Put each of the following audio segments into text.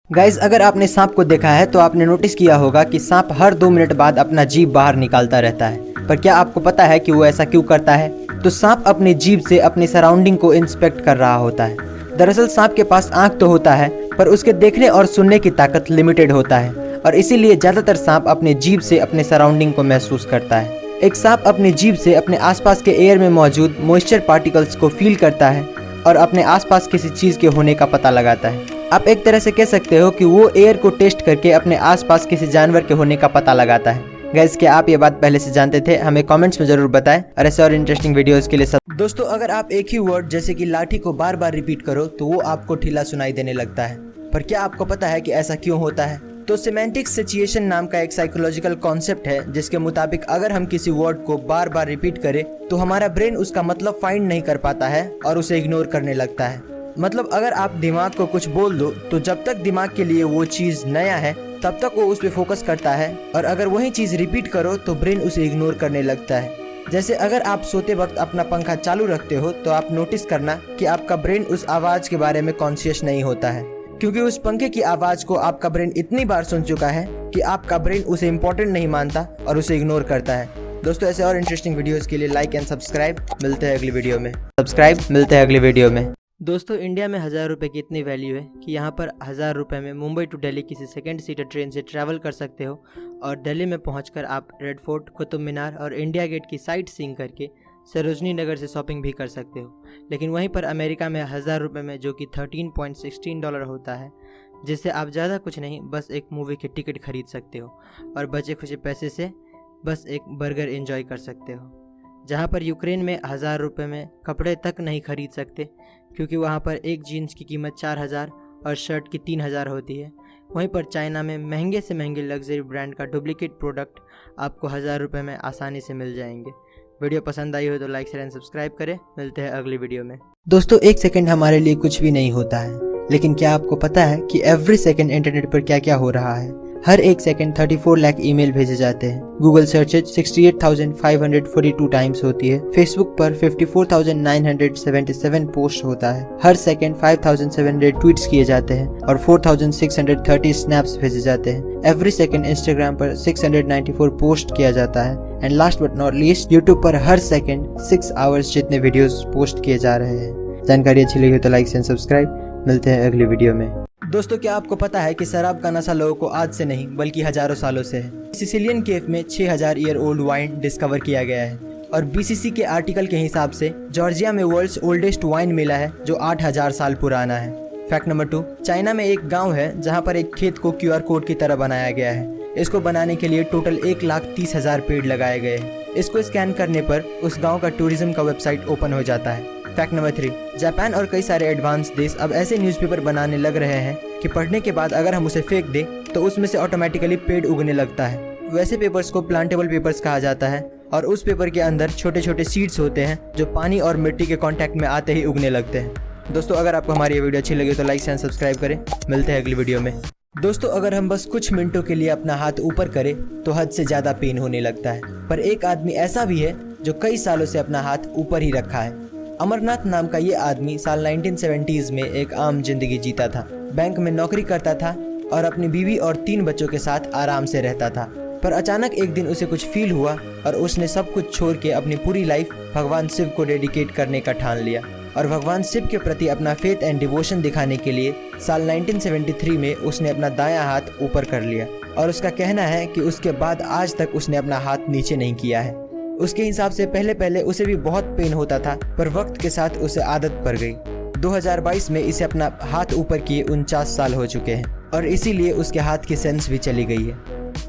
Guys, अगर आपने सांप को देखा है तो आपने नोटिस किया होगा कि सांप हर 2 मिनट बाद अपना जीभ बाहर निकालता रहता है। पर क्या आपको पता है कि वो ऐसा क्यों करता है? तो सांप अपनी जीभ से अपनी सराउंडिंग को इंस्पेक्ट कर रहा होता है। दरअसल सांप के पास आंख तो होता है, पर उसके देखने और सुनने की ताकत लिमिटेड होता है, और इसीलिए ज्यादातर सांप अपने जीभ से अपने सराउंडिंग को महसूस करता है। एक सांप अपनी जीभ से अपने आसपास के एयर में मौजूद मॉइस्चर पार्टिकल्स को फील करता है और अपने आसपास किसी चीज के होने का पता लगाता है। आप एक तरह से कह सकते हो कि वो एयर को टेस्ट करके अपने आसपास किसी जानवर के होने का पता लगाता है। गाइस, क्या आप ये बात पहले से जानते थे? हमें कमेंट्स में जरूर बताएं, और ऐसे और इंटरेस्टिंग वीडियोस के लिए दोस्तों, अगर आप एक ही वर्ड जैसे कि लाठी को बार बार रिपीट करो तो वो आपको ढीला सुनाई देने लगता है। पर क्या आपको पता है कि ऐसा क्यों होता है? तो सिमेंटिक सिचुएशन नाम का एक साइकोलॉजिकल कॉन्सेप्ट है, जिसके मुताबिक अगर हम किसी वर्ड को बार बार रिपीट करें तो हमारा ब्रेन उसका मतलब फाइंड नहीं कर पाता है और उसे इग्नोर करने लगता है। मतलब अगर आप दिमाग को कुछ बोल दो तो जब तक दिमाग के लिए वो चीज नया है तब तक वो उस पर फोकस करता है, और अगर वही चीज रिपीट करो तो ब्रेन उसे इग्नोर करने लगता है। जैसे अगर आप सोते वक्त अपना पंखा चालू रखते हो तो आप नोटिस करना कि आपका ब्रेन उस आवाज के बारे में कॉन्शियस नहीं होता है, क्योंकि उस पंखे की आवाज को आपका ब्रेन इतनी बार सुन चुका है कि आपका ब्रेन उसे इम्पोर्टेंट नहीं मानता और उसे इग्नोर करता है। दोस्तों, ऐसे और इंटरेस्टिंग वीडियोस के लिए लाइक एंड सब्सक्राइब। मिलते हैं अगली वीडियो में। दोस्तों, इंडिया में 1000 रुपये की इतनी वैल्यू है कि यहाँ पर 1000 रुपये में मुंबई टू दिल्ली किसी सेकंड सीटर ट्रेन से ट्रैवल कर सकते हो, और दिल्ली में पहुँचकर आप रेड फोर्ट, कुतुब मीनार और इंडिया गेट की साइट सीइंग करके सरोजनी नगर से शॉपिंग भी कर सकते हो। लेकिन वहीं पर अमेरिका में 1000 रुपये में, जो कि $13.16 होता है, जिससे आप ज़्यादा कुछ नहीं बस एक मूवी की टिकट खरीद सकते हो, और बचे खुचे पैसे से बस एक बर्गर एंजॉय कर सकते हो। जहाँ पर यूक्रेन में 1000 रुपये में कपड़े तक नहीं खरीद सकते, क्योंकि वहाँ पर एक जीन्स की कीमत 4000 और शर्ट की 3000 होती है। वहीं पर चाइना में महंगे से महंगे लग्जरी ब्रांड का डुप्लीकेट प्रोडक्ट आपको 1000 रुपये में आसानी से मिल जाएंगे। वीडियो पसंद आई हो तो लाइक शेयर एंड सब्सक्राइब करें। मिलते हैं अगली वीडियो में। दोस्तों, एक सेकंड हमारे लिए कुछ भी नहीं होता है, लेकिन क्या आपको पता है कि एवरी सेकंड इंटरनेट पर क्या क्या हो रहा है? हर एक सेकंड 34 लाख ईमेल भेजे जाते हैं। गूगल सर्चेज 68,542 टाइम्स होती है। फेसबुक पर 54,977 पोस्ट होता है। हर सेकंड 5,700 ट्वीट्स किए जाते हैं और 4,630 स्नैप्स भेजे जाते हैं। एवरी सेकंड इंस्टाग्राम पर 694 पोस्ट किया जाता है। And last but not least, YouTube पर हर सेकंड 6 आवर्स जितने वीडियोस पोस्ट किए जा रहे हैं। जानकारी अच्छी लगी तो लाइक एंड सब्सक्राइब। मिलते हैं अगली वीडियो में। दोस्तों, क्या आपको पता है कि शराब का नशा लोगों को आज से नहीं बल्कि हजारों सालों से है? सिसिलियन केव में 6000 ईयर ओल्ड वाइन डिस्कवर किया गया है, और बीसीसी के आर्टिकल के हिसाब से जॉर्जिया में वर्ल्ड्स ओल्डेस्ट वाइन मिला है जो 8000 साल पुराना है। फैक्ट नंबर 2, चाइना में एक गांव है जहां पर एक खेत को QR कोड की तरह बनाया गया है। इसको बनाने के लिए टोटल 1,30,000 पेड़ लगाए गए हैं। इसको स्कैन करने पर उस गाँव का टूरिज्म का वेबसाइट ओपन हो जाता है। फैक्ट नंबर 3, जापान और कई सारे एडवांस देश अब ऐसे न्यूज़पेपर बनाने लग रहे हैं कि पढ़ने के बाद अगर हम उसे फेंक दें तो उसमें से ऑटोमेटिकली पेड़ उगने लगता है। वैसे पेपर्स को प्लांटेबल पेपर्स कहा जाता है, और उस पेपर के अंदर छोटे छोटे सीड्स होते हैं जो पानी और मिट्टी के कांटेक्ट में आते ही उगने लगते हैं। दोस्तों, अगर आपको हमारी ये वीडियो अच्छी लगी तो लाइक एंड सब्सक्राइब करें। मिलते हैं अगली वीडियो में। दोस्तों, अगर हम बस कुछ मिनटों के लिए अपना हाथ ऊपर करें तो हद से ज़्यादा पेन होने लगता है, पर एक आदमी ऐसा भी है जो कई सालों से अपना हाथ ऊपर ही रखा है। अमरनाथ नाम का ये आदमी साल 1970s में एक आम जिंदगी जीता था। बैंक में नौकरी करता था और अपनी बीवी और 3 बच्चों के साथ आराम से रहता था। पर अचानक एक दिन उसे कुछ फील हुआ और उसने सब कुछ छोड़ के अपनी पूरी लाइफ भगवान शिव को डेडिकेट करने का ठान लिया, और भगवान शिव के प्रति अपना फेथ एंड डिवोशन दिखाने के लिए साल 1973 में उसने अपना दायां हाथ ऊपर कर लिया, और उसका कहना है कि उसके बाद आज तक उसने अपना हाथ नीचे नहीं किया है। उसके हिसाब से पहले उसे भी बहुत पेन होता था, पर वक्त के साथ उसे आदत पड़ गई। 2022 में इसे अपना हाथ ऊपर किए 49 साल हो चुके हैं, और इसीलिए उसके हाथ की सेंस भी चली गई है।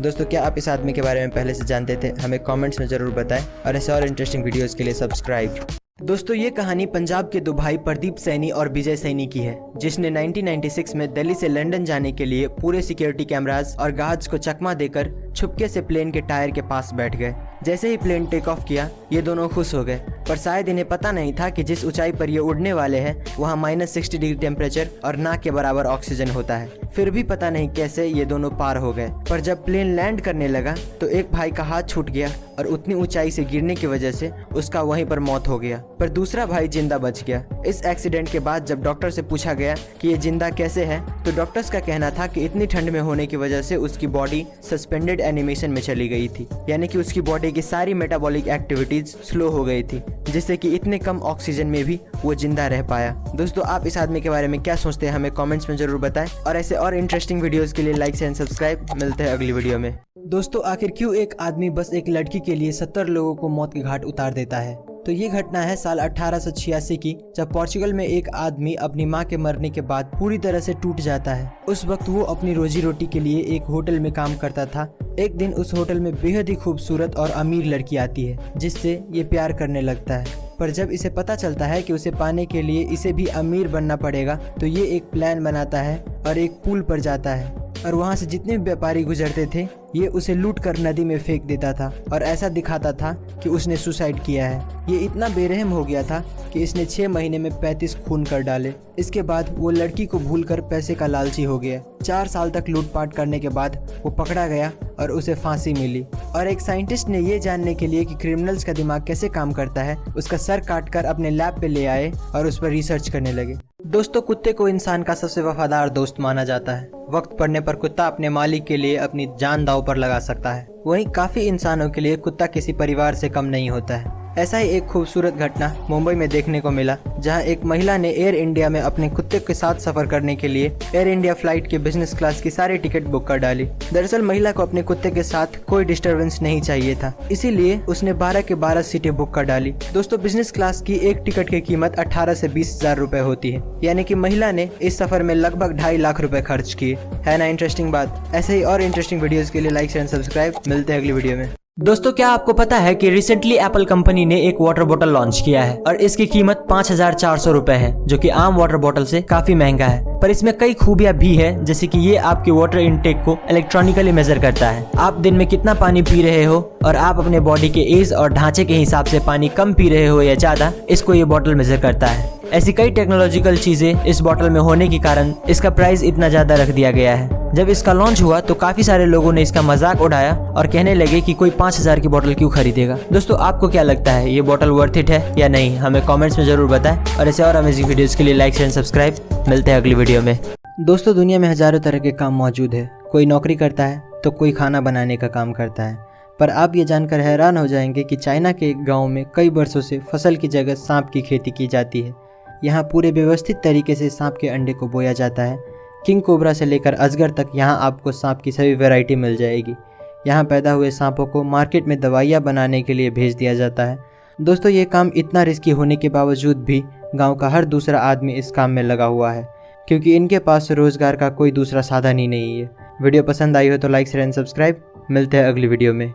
दोस्तों, क्या आप इस आदमी के बारे में पहले से जानते थे? हमें कमेंट्स में ज़रूर बताएं, और ऐसे और इंटरेस्टिंग वीडियोस के लिए सब्सक्राइब। दोस्तों, ये कहानी पंजाब के 2 भाई प्रदीप सैनी और विजय सैनी की है, जिसने 1996 में दिल्ली से लंदन जाने के लिए पूरे सिक्योरिटी कैमरास और गार्ड्स को चकमा देकर छुपके से प्लेन के टायर के पास बैठ गए। जैसे ही प्लेन टेक ऑफ किया, ये दोनों खुश हो गए पर शायद इन्हें पता नहीं था कि जिस ऊंचाई पर ये उड़ने वाले हैं वहाँ -60 डिग्री टेम्परेचर और ना के बराबर ऑक्सीजन होता है। फिर भी पता नहीं कैसे ये दोनों पार हो गए। पर जब प्लेन लैंड करने लगा तो एक भाई का हाथ छूट गया और उतनी ऊंचाई से गिरने की वजह से उसका वहीं पर मौत हो गया, पर दूसरा भाई जिंदा बच गया। इस एक्सीडेंट के बाद जब डॉक्टर से पूछा गया कि ये जिंदा कैसे है, तो डॉक्टर्स का कहना था कि इतनी ठंड में होने की वजह से उसकी बॉडी सस्पेंडेड एनिमेशन में चली गई थी, यानी कि उसकी बॉडी की सारी मेटाबॉलिक एक्टिविटीज स्लो हो गई थी, जिससे कि इतने कम ऑक्सीजन में भी वो जिंदा रह पाया। दोस्तों, आप इस आदमी के बारे में क्या सोचते हैं हमें कमेंट्स में जरूर बताएं, और ऐसे और इंटरेस्टिंग वीडियोस के लिए लाइक शेयर एंड सब्सक्राइब। मिलते हैं अगली वीडियो में। दोस्तों, आखिर क्यों एक आदमी बस एक लड़की के लिए 70 लोगों को मौत के घाट उतार देता है? तो ये घटना है साल 1886 की, जब पोर्चुगल में एक आदमी अपनी मां के मरने के बाद पूरी तरह से टूट जाता है। उस वक्त वो अपनी रोजी रोटी के लिए एक होटल में काम करता था। एक दिन उस होटल में बेहद ही खूबसूरत और अमीर लड़की आती है, जिससे ये प्यार करने लगता है। पर जब इसे पता चलता है कि उसे पाने के लिए इसे भी अमीर बनना पड़ेगा, तो ये एक प्लान बनाता है और एक पुल पर जाता है, और वहाँ से जितने भी व्यापारी गुजरते थे ये उसे लूट कर नदी में फेंक देता था और ऐसा दिखाता था कि उसने सुसाइड किया है। ये इतना बेरहम हो गया था कि इसने 6 महीने में 35 खून कर डाले। इसके बाद वो लड़की को भूलकर पैसे का लालची हो गया। 4 साल तक लूटपाट करने के बाद वो पकड़ा गया और उसे फांसी मिली। और एक साइंटिस्ट ने ये जानने के लिए कि क्रिमिनल्स का दिमाग कैसे काम करता है, उसका सर काटकर अपने लैब पे ले आए और उस पर रिसर्च करने लगे। दोस्तों, कुत्ते को इंसान का सबसे वफादार दोस्त माना जाता है। वक्त पड़ने पर कुत्ता अपने मालिक के लिए अपनी जान दांव पर लगा सकता है। वहीं काफी इंसानों के लिए कुत्ता किसी परिवार से कम नहीं होता है। ऐसा ही एक खूबसूरत घटना मुंबई में देखने को मिला, जहां एक महिला ने एयर इंडिया में अपने कुत्ते के साथ सफर करने के लिए एयर इंडिया फ्लाइट के बिजनेस क्लास की सारी टिकट बुक कर डाली। दरअसल महिला को अपने कुत्ते के साथ कोई डिस्टरबेंस नहीं चाहिए था, इसीलिए उसने 12 के 12 सीटें बुक कर डाली। दोस्तों, बिजनेस क्लास की एक टिकट की कीमत 18 से 20 हजार रुपए होती है, यानी कि महिला ने इस सफर में लगभग 2.5 लाख रुपए खर्च किए। है ना इंटरेस्टिंग बात? ऐसे ही और इंटरेस्टिंग वीडियोस के लिए लाइक शेयर एंड सब्सक्राइब। मिलते हैं अगली वीडियो में। दोस्तों, क्या आपको पता है कि रिसेंटली एप्पल कंपनी ने एक वाटर बोतल लॉन्च किया है और इसकी कीमत 5400 रुपए है, जो कि आम वाटर बोतल से काफी महंगा है। पर इसमें कई खूबियां भी है, जैसे कि ये आपके वाटर इनटेक को इलेक्ट्रॉनिकली मेजर करता है। आप दिन में कितना पानी पी रहे हो और आप अपने बॉडी के एज और ढांचे के हिसाब से पानी कम पी रहे हो या ज्यादा, इसको ये बोतल मेजर करता है। ऐसी कई टेक्नोलॉजिकल चीजें इस बोतल में होने के कारण इसका प्राइस इतना ज्यादा रख दिया गया है। जब इसका लॉन्च हुआ तो काफी सारे लोगों ने इसका मजाक उड़ाया और कहने लगे कि कोई 5000 की बोतल क्यों खरीदेगा। दोस्तों, आपको क्या लगता है, ये बोतल वर्थ इट है या नहीं? हमें कमेंट्स में जरूर बताएं, और ऐसे और अमेजिंग वीडियोस के लिए लाइक शेयर एंड सब्सक्राइब। मिलते हैं अगली वीडियो में। दोस्तों, दुनिया में हजारों तरह के काम मौजूद है। कोई नौकरी करता है तो कोई खाना बनाने का काम करता है। पर आप ये जानकर हैरान हो जाएंगे कि चाइना के एक गाँव में कई वर्षों से फसल की जगह सांप की खेती की जाती है। यहाँ पूरे व्यवस्थित तरीके से सांप के अंडे को बोया जाता है। किंग कोबरा से लेकर अजगर तक यहाँ आपको सांप की सभी वैरायटी मिल जाएगी। यहाँ पैदा हुए सांपों को मार्केट में दवाइयाँ बनाने के लिए भेज दिया जाता है। दोस्तों, ये काम इतना रिस्की होने के बावजूद भी गांव का हर दूसरा आदमी इस काम में लगा हुआ है, क्योंकि इनके पास रोजगार का कोई दूसरा साधन ही नहीं है। वीडियो पसंद आई हो तो लाइक शेयर एंड सब्सक्राइब। मिलते हैं अगली वीडियो में।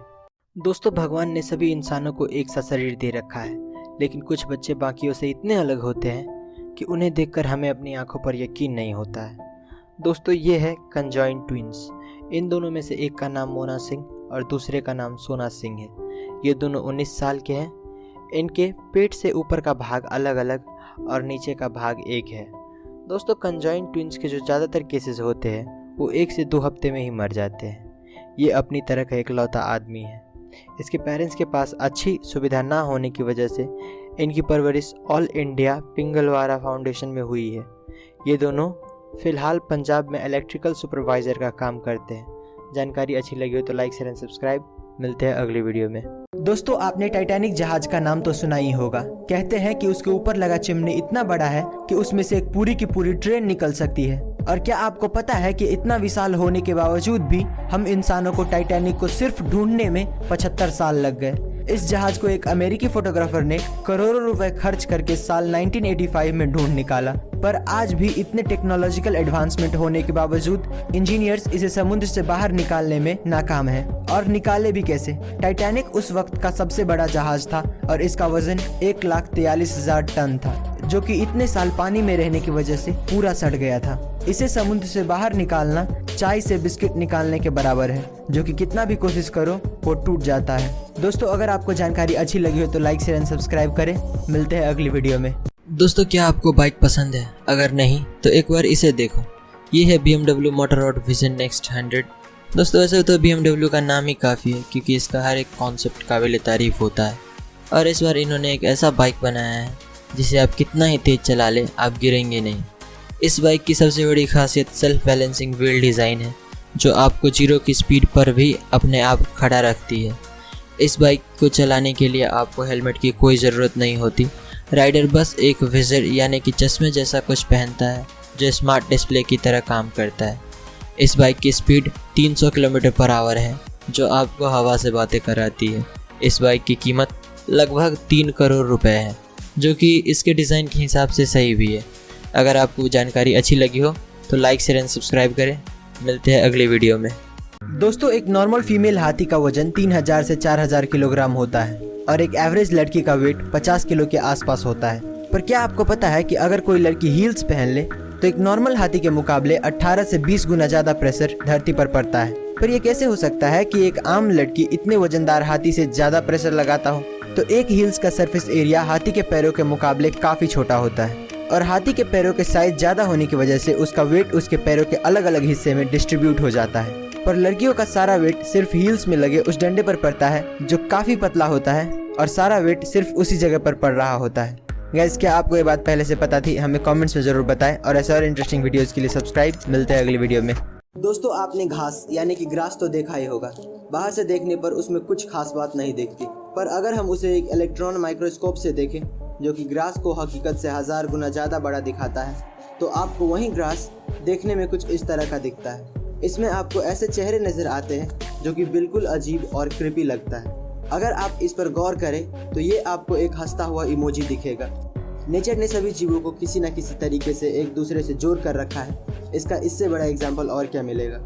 दोस्तों, भगवान ने सभी इंसानों को एक सा शरीर दे रखा है, लेकिन कुछ बच्चे बाकियों से इतने अलग होते हैं कि उन्हें देखकर हमें अपनी आंखों पर यकीन नहीं होता है। दोस्तों, ये है कंजॉइंट ट्विंस। इन दोनों में से एक का नाम मोना सिंह और दूसरे का नाम सोना सिंह है। ये दोनों 19 साल के हैं। इनके पेट से ऊपर का भाग अलग अलग और नीचे का भाग एक है। दोस्तों, कंजॉइंट ट्विंस के जो ज़्यादातर केसेस होते हैं वो 1 से 2 हफ्ते में ही मर जाते हैं। ये अपनी तरह का इकलौता आदमी है। इसके पेरेंट्स के पास अच्छी सुविधा ना होने की वजह से इनकी परवरिश ऑल इंडिया पिंगलवारा फाउंडेशन में हुई है। ये दोनों फिलहाल पंजाब में इलेक्ट्रिकल सुपरवाइजर का काम करते हैं। जानकारी अच्छी लगी हो तो लाइक शेयर एंड सब्सक्राइब। मिलते हैं अगली वीडियो में। दोस्तों, आपने टाइटैनिक जहाज का नाम तो सुना ही होगा। कहते हैं कि उसके ऊपर लगा चिमनी इतना बड़ा है कि उसमें से एक पूरी की पूरी ट्रेन निकल सकती है। और क्या आपको पता है कि इतना विशाल होने के बावजूद भी हम इंसानों को टाइटैनिक को सिर्फ ढूंढने में 75 साल लग गए। इस जहाज को एक अमेरिकी फोटोग्राफर ने करोड़ों रुपए खर्च करके साल 1985 में ढूंढ निकाला। पर आज भी इतने टेक्नोलॉजिकल एडवांसमेंट होने के बावजूद इंजीनियर्स इसे समुद्र से बाहर निकालने में नाकाम हैं। और निकाले भी कैसे? टाइटैनिक उस वक्त का सबसे बड़ा जहाज था और इसका वजन 1,43,000 टन था, जो कि इतने साल पानी में रहने की वजह से पूरा सड़ गया था। इसे समुद्र से बाहर निकालना चाय से बिस्किट निकालने के बराबर है, जो कि कितना भी कोशिश करो वो टूट जाता है। दोस्तों अगर आपको जानकारी अच्छी लगी हो तो लाइक शेयर एंड सब्सक्राइब करें। मिलते हैं अगली वीडियो में। दोस्तों क्या आपको बाइक पसंद है? अगर नहीं तो एक बार इसे देखो। ये है BMW मोटोरॉड विजन नेक्स्ट 100। दोस्तों वैसे तो BMW का नाम ही काफ़ी है क्योंकि इसका हर एक कॉन्सेप्ट काबिल तारीफ़ होता है। और इस बार इन्होंने एक ऐसा बाइक बनाया है जिसे आप कितना ही तेज़ चला लें आप गिरेंगे नहीं। इस बाइक की सबसे बड़ी खासियत सेल्फ बैलेंसिंग व्हील डिज़ाइन है जो आपको 0 की स्पीड पर भी अपने आप खड़ा रखती है। इस बाइक को चलाने के लिए आपको हेलमेट की कोई ज़रूरत नहीं होती। राइडर बस एक विज़र यानी कि चश्मे जैसा कुछ पहनता है जो स्मार्ट डिस्प्ले की तरह काम करता है। इस बाइक की स्पीड 300 किलोमीटर पर आवर है जो आपको हवा से बातें कराती है। इस बाइक की कीमत लगभग 3 करोड़ रुपए है जो कि इसके डिज़ाइन के हिसाब से सही भी है। अगर आपको जानकारी अच्छी लगी हो तो लाइक शेयर एंड सब्सक्राइब करें। मिलते हैं अगली वीडियो में। दोस्तों एक नॉर्मल फीमेल हाथी का वजन 3000 से 4000 किलोग्राम होता है और एक एवरेज लड़की का वेट 50 किलो के आसपास होता है। पर क्या आपको पता है कि अगर कोई लड़की हील्स पहन ले तो एक नॉर्मल हाथी के मुकाबले 18 से 20 गुना ज्यादा प्रेशर धरती पर पड़ता है। पर यह कैसे हो सकता है कि एक आम लड़की इतने वजनदार हाथी से ज्यादा प्रेशर लगाता हो? तो एक हील्स का सरफेस एरिया हाथी के पैरों के मुकाबले काफी छोटा होता है और हाथी के पैरों के साइज ज्यादा होने की वजह से उसका वेट उसके पैरों के अलग अलग हिस्से में डिस्ट्रीब्यूट हो जाता है। पर लड़कियों का सारा वेट सिर्फ हील्स में लगे उस डंडे पर पड़ता है जो काफी पतला होता है और सारा वेट सिर्फ उसी जगह पर पड़ रहा होता है। गाइस क्या आपको ये बात पहले से पता थी? हमें कमेंट्स में जरूर बताएं और ऐसे और इंटरेस्टिंग वीडियोस के लिए सब्सक्राइब। मिलते हैं अगली वीडियो में। दोस्तों आपने घास यानी कि ग्रास तो देखा ही होगा। बाहर से देखने पर उसमें कुछ खास बात नहीं दिखती, पर अगर हम उसे एक इलेक्ट्रॉन माइक्रोस्कोप से देखें जो कि ग्रास को हकीकत से 1000 गुना ज़्यादा बड़ा दिखाता है तो आपको वही ग्रास देखने में कुछ इस तरह का दिखता है। इसमें आपको ऐसे चेहरे नज़र आते हैं जो कि बिल्कुल अजीब और क्रिपी लगता है। अगर आप इस पर गौर करें तो ये आपको एक हंसता हुआ इमोजी दिखेगा। नेचर ने सभी जीवों को किसी न किसी तरीके से एक दूसरे से जोड़ कर रखा है। इसका इससे बड़ा एग्जाम्पल और क्या मिलेगा?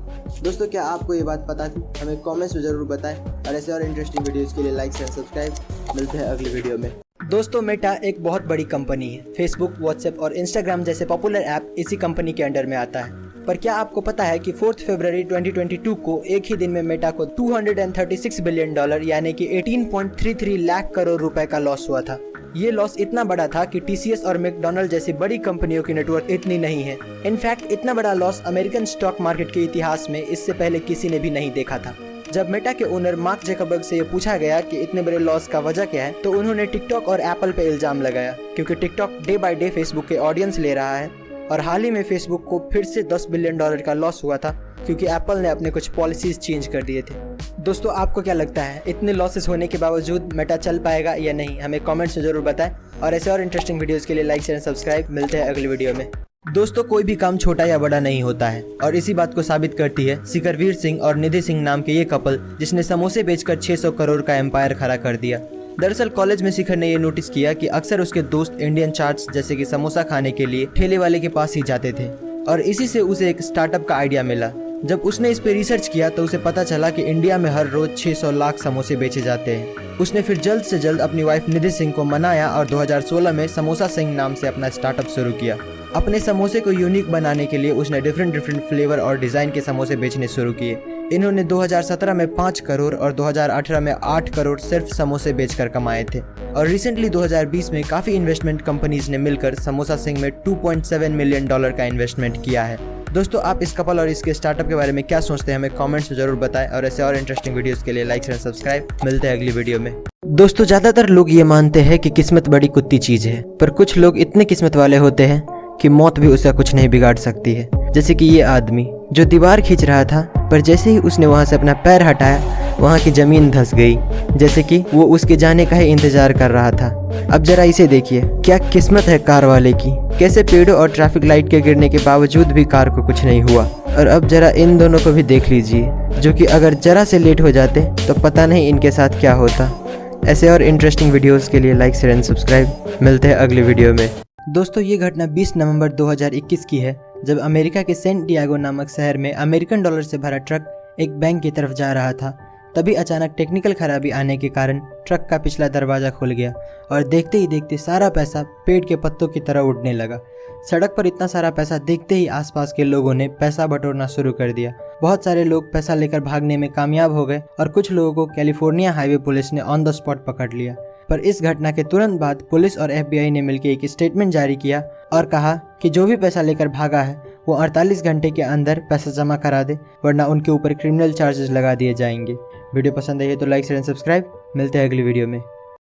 दोस्तों क्या आपको ये बात पता थी? हमें कमेंट्स में ज़रूर बताएं और ऐसे और इंटरेस्टिंग वीडियोज़ के लिए लाइक एंड सब्सक्राइब। मिलते हैं अगली वीडियो में। दोस्तों मेटा एक बहुत बड़ी कंपनी है। फेसबुक, व्हाट्सएप और इंस्टाग्राम जैसे पॉपुलर ऐप इसी कंपनी के अंडर में आता है। पर क्या आपको पता है कि 4 फरवरी 2022 को एक ही दिन में मेटा को $236 बिलियन यानी कि 18.33 लाख करोड़ रुपए का लॉस हुआ था। ये लॉस इतना बड़ा था कि TCS और मैकडॉनल्ड जैसी बड़ी कंपनियों की नेटवर्क इतनी नहीं है। इनफैक्ट इतना बड़ा लॉस अमेरिकन स्टॉक मार्केट के इतिहास में इससे पहले किसी ने भी नहीं देखा था। जब मेटा के ओनर मार्क जकरबर्ग से ये पूछा गया कि इतने बड़े लॉस का वजह क्या है तो उन्होंने टिकटॉक और एप्पल पे इल्जाम लगाया क्योंकि TikTok day by day Facebook के ऑडियंस ले रहा है और हाल ही में फेसबुक को फिर से $10 बिलियन का लॉस हुआ था क्योंकि एप्पल ने अपने कुछ पॉलिसीज चेंज कर दिए थे। दोस्तों आपको क्या लगता है इतने लॉसेस होने के बावजूद मेटा चल पाएगा या नहीं? हमें कमेंट्स में जरूर बताएं और ऐसे और इंटरेस्टिंग वीडियोस के लिए लाइक शेयर सब्सक्राइब। मिलते हैं अगली वीडियो में। दोस्तों कोई भी काम छोटा या बड़ा नहीं होता है और इसी बात को साबित करती है शिखरवीर सिंह और निधि सिंह नाम के ये कपल जिसने समोसे बेचकर 600 करोड़ का एम्पायर खड़ा कर दिया। दरअसल कॉलेज में शिखर ने ये नोटिस किया कि अक्सर उसके दोस्त इंडियन चाट्स जैसे कि समोसा खाने के लिए ठेले वाले के पास ही जाते थे और इसी से उसे एक स्टार्टअप का आइडिया मिला। जब उसने इस पे रिसर्च किया तो उसे पता चला कि इंडिया में हर रोज 600 लाख समोसे बेचे जाते हैं। उसने फिर जल्द से जल्द अपनी वाइफ निधि सिंह को मनाया और 2016 में समोसा सिंह नाम से अपना स्टार्टअप शुरू किया। अपने समोसे को यूनिक बनाने के लिए उसने डिफरेंट फ्लेवर और डिज़ाइन के समोसे बेचने शुरू किए। इन्होंने 2017 में 5 करोड़ और 2018 में 8 करोड़ सिर्फ समोसे बेचकर कमाए थे और रिसेंटली 2020 में काफ़ी इन्वेस्टमेंट कंपनीज ने मिलकर समोसा सिंह में $2.7 मिलियन का इन्वेस्टमेंट किया है। दोस्तों आप इस कपल और इसके स्टार्टअप के बारे में क्या सोचते हैं? हमें कमेंट्स में जरूर बताएं और ऐसे और इंटरेस्टिंग वीडियोस के लिए लाइक और सब्सक्राइब। मिलते हैं अगली वीडियो में। दोस्तों ज़्यादातर लोग ये मानते हैं कि किस्मत बड़ी कुत्ती चीज़ है, पर कुछ लोग इतने किस्मत वाले होते हैं कि मौत भी उसका कुछ नहीं बिगाड़ सकती है। जैसे कि ये आदमी जो दीवार खींच रहा था, पर जैसे ही उसने वहाँ से अपना पैर हटाया वहाँ की ज़मीन धंस गई, जैसे कि वो उसके जाने का ही इंतज़ार कर रहा था। अब जरा इसे देखिए, क्या किस्मत है कार वाले की। कैसे पेड़ों और ट्रैफिक लाइट के गिरने के बावजूद भी कार को कुछ नहीं हुआ। और अब जरा इन दोनों को भी देख लीजिए, जो कि अगर जरा से लेट हो जाते तो पता नहीं इनके साथ क्या होता। ऐसे और इंटरेस्टिंग वीडियोस के लिए लाइक शेयर एंड सब्सक्राइब। मिलते हैं अगली वीडियो में। दोस्तों ये घटना 20 नवंबर 2021 की है, जब अमेरिका के सेंट डिएगो नामक शहर में अमेरिकन डॉलर से भरा ट्रक एक बैंक की तरफ जा रहा था। तभी अचानक टेक्निकल खराबी आने के कारण ट्रक का पिछला दरवाज़ा खुल गया और देखते ही देखते सारा पैसा पेड़ के पत्तों की तरह उड़ने लगा। सड़क पर इतना सारा पैसा देखते ही आसपास के लोगों ने पैसा बटोरना शुरू कर दिया। बहुत सारे लोग पैसा लेकर भागने में कामयाब हो गए और कुछ लोगों को कैलिफोर्निया हाईवे पुलिस ने ऑन द स्पॉट पकड़ लिया। पर इस घटना के तुरंत बाद पुलिस और FBI ने मिलकर एक स्टेटमेंट जारी किया और कहा कि जो भी पैसा लेकर भागा है वो 48 घंटे के अंदर पैसा जमा करा दे, वरना उनके ऊपर क्रिमिनल चार्जेस लगा दिए जाएंगे। वीडियो पसंद आई है तो लाइक शेयर एंड सब्सक्राइब। मिलते हैं अगली वीडियो में।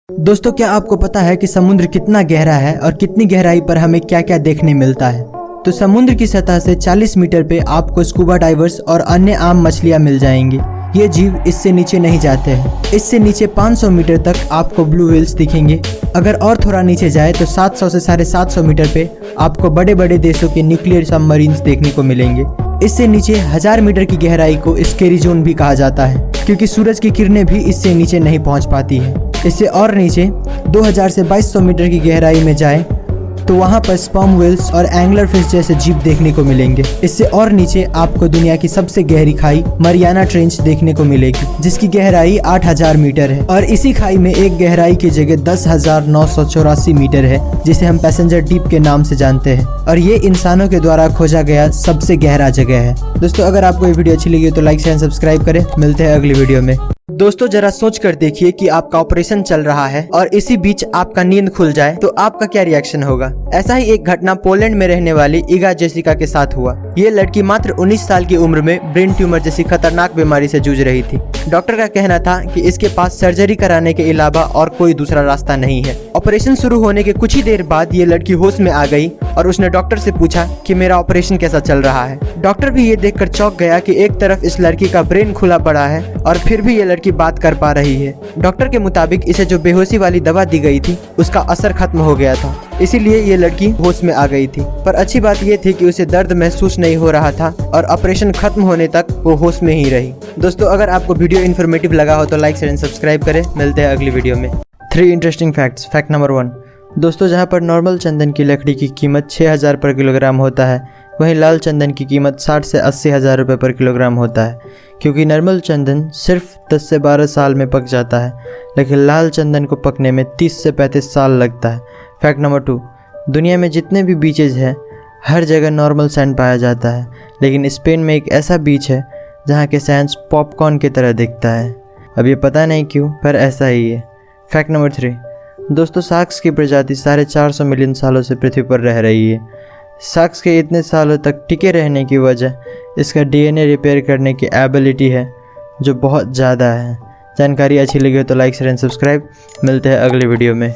दोस्तों, क्या आपको पता है कि समुद्र कितना गहरा है और कितनी गहराई पर हमें क्या क्या देखने मिलता है? तो समुद्र की सतह से 40 मीटर पे आपको स्कूबा डाइवर्स और अन्य आम मछलियां मिल जाएंगी। ये जीव इससे नीचे नहीं जाते हैं। इससे नीचे 500 मीटर तक आपको ब्लू व्हेल्स दिखेंगे। अगर और थोड़ा नीचे जाए तो 700 से 750 मीटर पे आपको बड़े बड़े देशों के न्यूक्लियर सबमरीन्स देखने को मिलेंगे। इससे नीचे 1000 मीटर की गहराई को स्केरी जोन भी कहा जाता है, क्योंकि सूरज की किरणें भी इससे नीचे नहीं पहुंच पाती है। इससे और नीचे 2000 से 2200 मीटर की गहराई में जाए तो वहां पर स्पर्म व्हेल्स और एंगलर फिश जैसे जीव देखने को मिलेंगे। इससे और नीचे आपको दुनिया की सबसे गहरी खाई मरियाना ट्रेंच देखने को मिलेगी, जिसकी गहराई 8000 मीटर है। और इसी खाई में एक गहराई की जगह 10,984 मीटर है, जिसे हम पैसेंजर डीप के नाम से जानते हैं। और ये इंसानों के द्वारा खोजा गया सबसे गहरा जगह है। दोस्तों, अगर आपको ये वीडियो अच्छी लगी तो लाइक शेयर एंड सब्सक्राइब करें। मिलते हैं अगली वीडियो में। दोस्तों, जरा सोच कर देखिए कि आपका ऑपरेशन चल रहा है और इसी बीच आपका नींद खुल जाए तो आपका क्या रिएक्शन होगा? ऐसा ही एक घटना पोलैंड में रहने वाली इगा जेसिका के साथ हुआ। ये लड़की मात्र 19 साल की उम्र में ब्रेन ट्यूमर जैसी खतरनाक बीमारी से जूझ रही थी। डॉक्टर का कहना था कि इसके पास सर्जरी कराने के अलावा और कोई दूसरा रास्ता नहीं है। ऑपरेशन शुरू होने के कुछ ही देर बाद ये लड़की होश में आ गई और उसने डॉक्टर से पूछा कि मेरा ऑपरेशन कैसा चल रहा है। डॉक्टर भी ये देखकर चौंक गया कि एक तरफ इस लड़की का ब्रेन खुला पड़ा है और फिर भी ये लड़की बात कर पा रही है। डॉक्टर के मुताबिक इसे जो बेहोशी वाली दवा दी गई थी उसका असर खत्म हो गया था, इसीलिए ये लड़की होश में आ गई थी। पर अच्छी बात ये थी कि उसे दर्द महसूस नहीं हो रहा था और ऑपरेशन खत्म होने तक वो होश में ही रही। दोस्तों, अगर आपको वीडियो इन्फॉर्मेटिव लगा हो तो लाइक शेयर एंड सब्सक्राइब करें। मिलते हैं अगली वीडियो में। 3 इंटरेस्टिंग फैक्ट्स। Fact number 1। दोस्तों, जहाँ पर नॉर्मल चंदन की लकड़ी की कीमत 6000 पर किलोग्राम होता है, वहीं लाल चंदन की कीमत 60 से 80 हज़ार रुपये पर किलोग्राम होता है, क्योंकि नॉर्मल चंदन सिर्फ 10 से 12 साल में पक जाता है, लेकिन लाल चंदन को पकने में 30 से 35 साल लगता है। Fact number 2। दुनिया में जितने भी बीचेज हैं हर जगह नॉर्मल सैंड पाया जाता है, लेकिन स्पेन में एक ऐसा बीच है जहाँ के सैंड पॉपकॉर्न की तरह दिखता है। अब ये पता नहीं क्यों, पर ऐसा ही है। Fact number 3। दोस्तों, शार्क्स की प्रजाति 450 मिलियन सालों से पृथ्वी पर रह रही है। शार्क्स के इतने सालों तक टिके रहने की वजह इसका DNA रिपेयर करने की एबिलिटी है, जो बहुत ज़्यादा है। जानकारी अच्छी लगी हो तो लाइक शेयर एंड सब्सक्राइब। मिलते हैं अगली वीडियो में।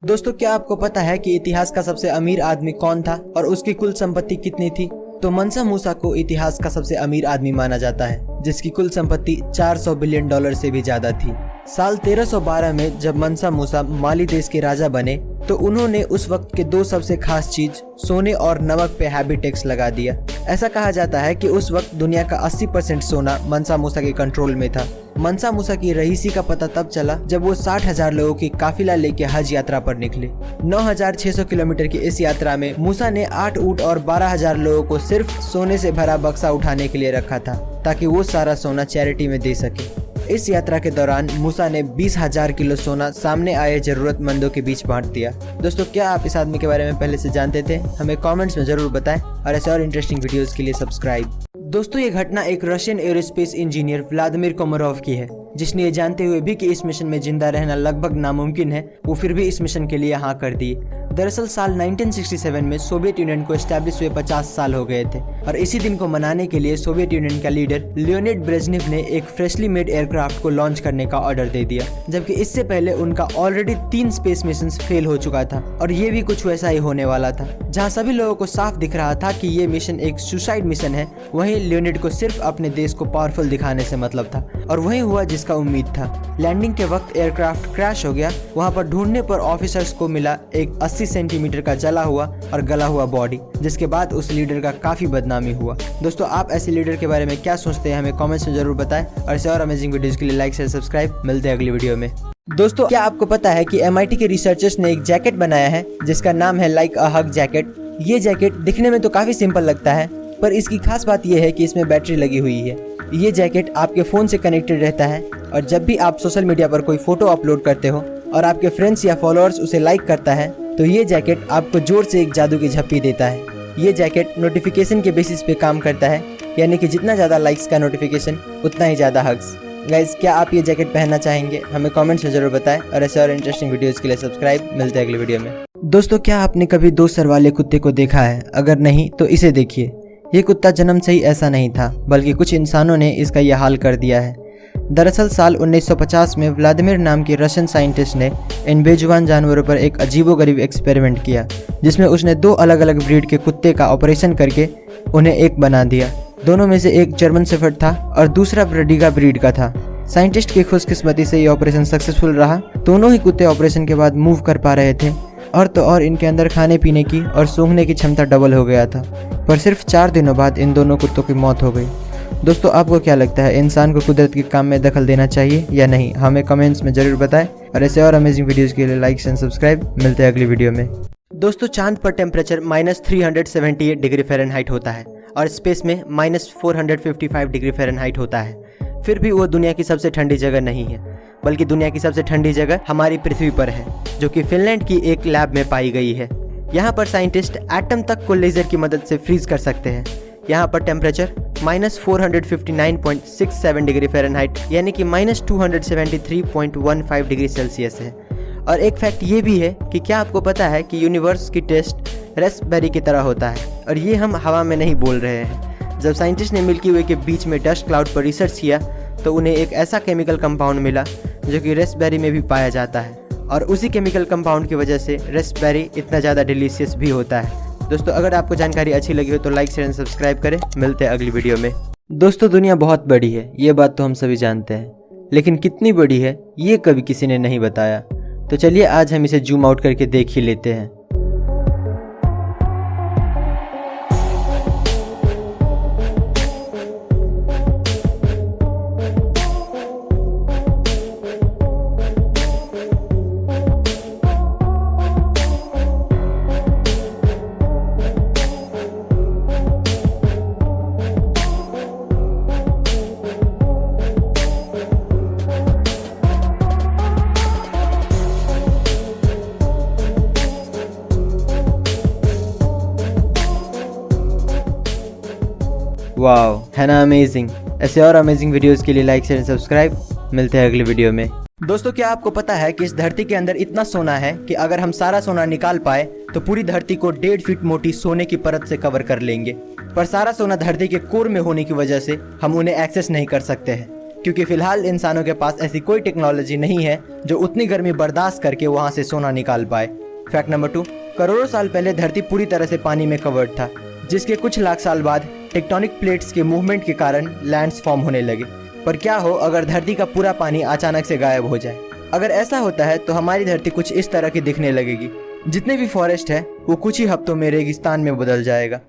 दोस्तों, क्या आपको पता है कि इतिहास का सबसे अमीर आदमी कौन था और उसकी कुल संपत्ति कितनी थी? तो मनसा मूसा को इतिहास का सबसे अमीर आदमी माना जाता है, जिसकी कुल संपत्ति $400 बिलियन से भी ज्यादा थी। साल 1312 में जब मनसा मूसा माली देश के राजा बने तो उन्होंने उस वक्त के 2 सबसे खास चीज सोने और नमक पे हैवी टैक्स लगा दिया। ऐसा कहा जाता है कि उस वक्त दुनिया का 80% सोना मनसा मूसा के कंट्रोल में था। मनसा मूसा की रईसी का पता तब चला जब वो 60,000 लोगों की काफिला लेके हज यात्रा पर निकले। 9600 किलोमीटर की इस यात्रा में मूसा ने 8 ऊंट और 12,000 लोगों को सिर्फ सोने से भरा बक्सा उठाने के लिए रखा था, ताकि वो सारा सोना चैरिटी में दे सके। इस यात्रा के दौरान मूसा ने 20,000 किलो सोना सामने आए जरूरतमंदों के बीच बांट दिया। दोस्तों, क्या आप इस आदमी के बारे में पहले से जानते थे? हमें कमेंट्स में जरूर बताएं और ऐसे और इंटरेस्टिंग वीडियोस के लिए सब्सक्राइब। दोस्तों, ये घटना एक रशियन एरोस्पेस इंजीनियर व्लादिमीर कोमरोव की है, जिसने ये जानते हुए भी कि इस मिशन में जिंदा रहना लगभग नामुमकिन है, वो फिर भी इस मिशन के लिए हाँ कर दिए। दरअसल साल 1967 में सोवियत यूनियन को एस्टैब्लिश हुए 50 साल हो गए थे और इसी दिन को मनाने के लिए सोवियत यूनियन का लीडर लियोनिड ब्रेजनेव ने एक फ्रेशली मेड एयरक्राफ्ट को लॉन्च करने का ऑर्डर दे दिया, जबकि इससे पहले उनका ऑलरेडी 3 स्पेस मिशन फेल हो चुका था और ये भी कुछ वैसा ही होने वाला था। जहाँ सभी लोगों को साफ दिख रहा था कि ये मिशन एक सुसाइड मिशन है, वहीं लियोनिड को सिर्फ अपने देश को पावरफुल दिखाने से मतलब था और वही हुआ जिसका उम्मीद था। लैंडिंग के वक्त एयरक्राफ्ट क्रैश हो गया। वहाँ पर ढूंढने पर ऑफिसर्स को मिला एक 80 सेंटीमीटर का जला हुआ और गला हुआ बॉडी, जिसके बाद उस लीडर का काफी बदनामी हुआ। दोस्तों, आप ऐसे लीडर के बारे में क्या सोचते हैं? हमें कमेंट्स में जरूर बताएं और ऐसे और अमेजिंग वीडियोस के लिए लाइक शेयर सब्सक्राइब। मिलते हैं अगली वीडियो में। दोस्तों, क्या आपको पता है कि MIT के रिसर्चर्स ने एक जैकेट बनाया है जिसका नाम है लाइक अ हग जैकेट। ये जैकेट दिखने में तो काफी सिंपल लगता है, पर इसकी खास बात यह है कि इसमें बैटरी लगी हुई है। ये जैकेट आपके फोन से कनेक्टेड रहता है और जब भी आप सोशल मीडिया पर कोई फोटो अपलोड करते हो और आपके फ्रेंड्स या फॉलोअर्स उसे लाइक करता है तो ये जैकेट आपको जोर से एक जादू की झप्पी देता है। ये जैकेट नोटिफिकेशन के बेसिस पे काम करता है, यानी कि जितना ज़्यादा लाइक्स का नोटिफिकेशन उतना ही ज़्यादा हग्स। गाइज, क्या आप ये जैकेट पहनना चाहेंगे? हमें कमेंट्स में ज़रूर बताएं और ऐसे और इंटरेस्टिंग वीडियोज़ के लिए सब्सक्राइब। मिलते हैं अगले वीडियो में। दोस्तों, क्या आपने कभी 2 सर वाले कुत्ते को देखा है? अगर नहीं तो इसे देखिए। ये कुत्ता जन्म से ही ऐसा नहीं था, बल्कि कुछ इंसानों ने इसका यह हाल कर दिया है। दरअसल साल 1950 में व्लादिमीर नाम के रशियन साइंटिस्ट ने इन बेजुबान जानवरों पर एक अजीबोगरीब एक्सपेरिमेंट किया, जिसमें उसने 2 अलग अलग ब्रीड के कुत्ते का ऑपरेशन करके उन्हें एक बना दिया। दोनों में से एक जर्मन शेफर्ड था और दूसरा ब्रडीगा ब्रीड का था। साइंटिस्ट की खुशकिस्मती से यह ऑपरेशन सक्सेसफुल रहा। दोनों ही कुत्ते ऑपरेशन के बाद मूव कर पा रहे थे और तो और इनके अंदर खाने पीने की और सूंघने की क्षमता डबल हो गया था। पर सिर्फ 4 दिनों बाद इन दोनों कुत्तों की मौत हो गई। दोस्तों, आपको क्या लगता है, इंसान को कुदरत के काम में दखल देना चाहिए या नहीं? हमें कमेंट्स में ज़रूर बताएं और ऐसे और अमेजिंग वीडियोज़ के लिए लाइक एंड सब्सक्राइब। मिलते हैं अगली वीडियो में। दोस्तों, चांद पर टेम्परेचर -378 डिग्री फ़ारेनहाइट होता है और स्पेस में -455 डिग्री फ़ारेनहाइट होता है। फिर भी वो दुनिया की सबसे ठंडी जगह नहीं है, बल्कि दुनिया की सबसे ठंडी जगह हमारी पृथ्वी पर है, जो कि फिनलैंड की एक लैब में पाई गई है। यहाँ पर साइंटिस्ट एटम तक को लेज़र की मदद से फ्रीज कर सकते हैं। यहाँ पर टेम्परेचर -459.67 डिग्री फ़ारेनहाइट यानी कि -273.15 डिग्री सेल्सियस है। और एक फैक्ट ये भी है कि क्या आपको पता है कि यूनिवर्स की टेस्ट रेस्पबेरी की तरह होता है, और ये हम हवा में नहीं बोल रहे हैं। जब साइंटिस्ट ने मिल्की वे के बीच में डस्ट क्लाउड पर रिसर्च किया तो उन्हें एक ऐसा केमिकल कंपाउंड मिला जो कि रेस्पबेरी में भी पाया जाता है, और उसी केमिकल कंपाउंड की वजह से रेस्पबेरी इतना ज़्यादा डिलीशियस भी होता है। दोस्तों, अगर आपको जानकारी अच्छी लगी हो तो लाइक शेयर एंड सब्सक्राइब करें। मिलते हैं अगली वीडियो में। दोस्तों, दुनिया बहुत बड़ी है, ये बात तो हम सभी जानते हैं, लेकिन कितनी बड़ी है ये कभी किसी ने नहीं बताया। तो चलिए आज हम इसे जूम आउट करके देख ही लेते हैं। वाओ, है ना अमेजिंग? ऐसे और अमेजिंग वीडियोस के लिए लाइक शेयर सब्सक्राइब। मिलते हैं अगली वीडियो में। दोस्तों, क्या आपको पता है कि इस धरती के अंदर इतना सोना है कि अगर हम सारा सोना निकाल पाए तो पूरी धरती को 1.5 फीट मोटी सोने की परत से कवर कर लेंगे। पर सारा सोना धरती के कोर में होने की वजह से हम उन्हें एक्सेस नहीं कर सकते हैं, क्योंकि फिलहाल इंसानों के पास ऐसी कोई टेक्नोलॉजी नहीं है जो उतनी गर्मी बर्दाश्त करके वहाँ से सोना निकाल पाए। फैक्ट नंबर 2, करोड़ों साल पहले धरती पूरी तरह से पानी में कवर्ड था, जिसके कुछ लाख साल बाद टेक्टोनिक प्लेट्स के मूवमेंट के कारण लैंड्स फॉर्म होने लगे। पर क्या हो अगर धरती का पूरा पानी अचानक से गायब हो जाए? अगर ऐसा होता है तो हमारी धरती कुछ इस तरह की दिखने लगेगी। जितने भी फॉरेस्ट है वो कुछ ही हफ्तों में रेगिस्तान में बदल जाएगा।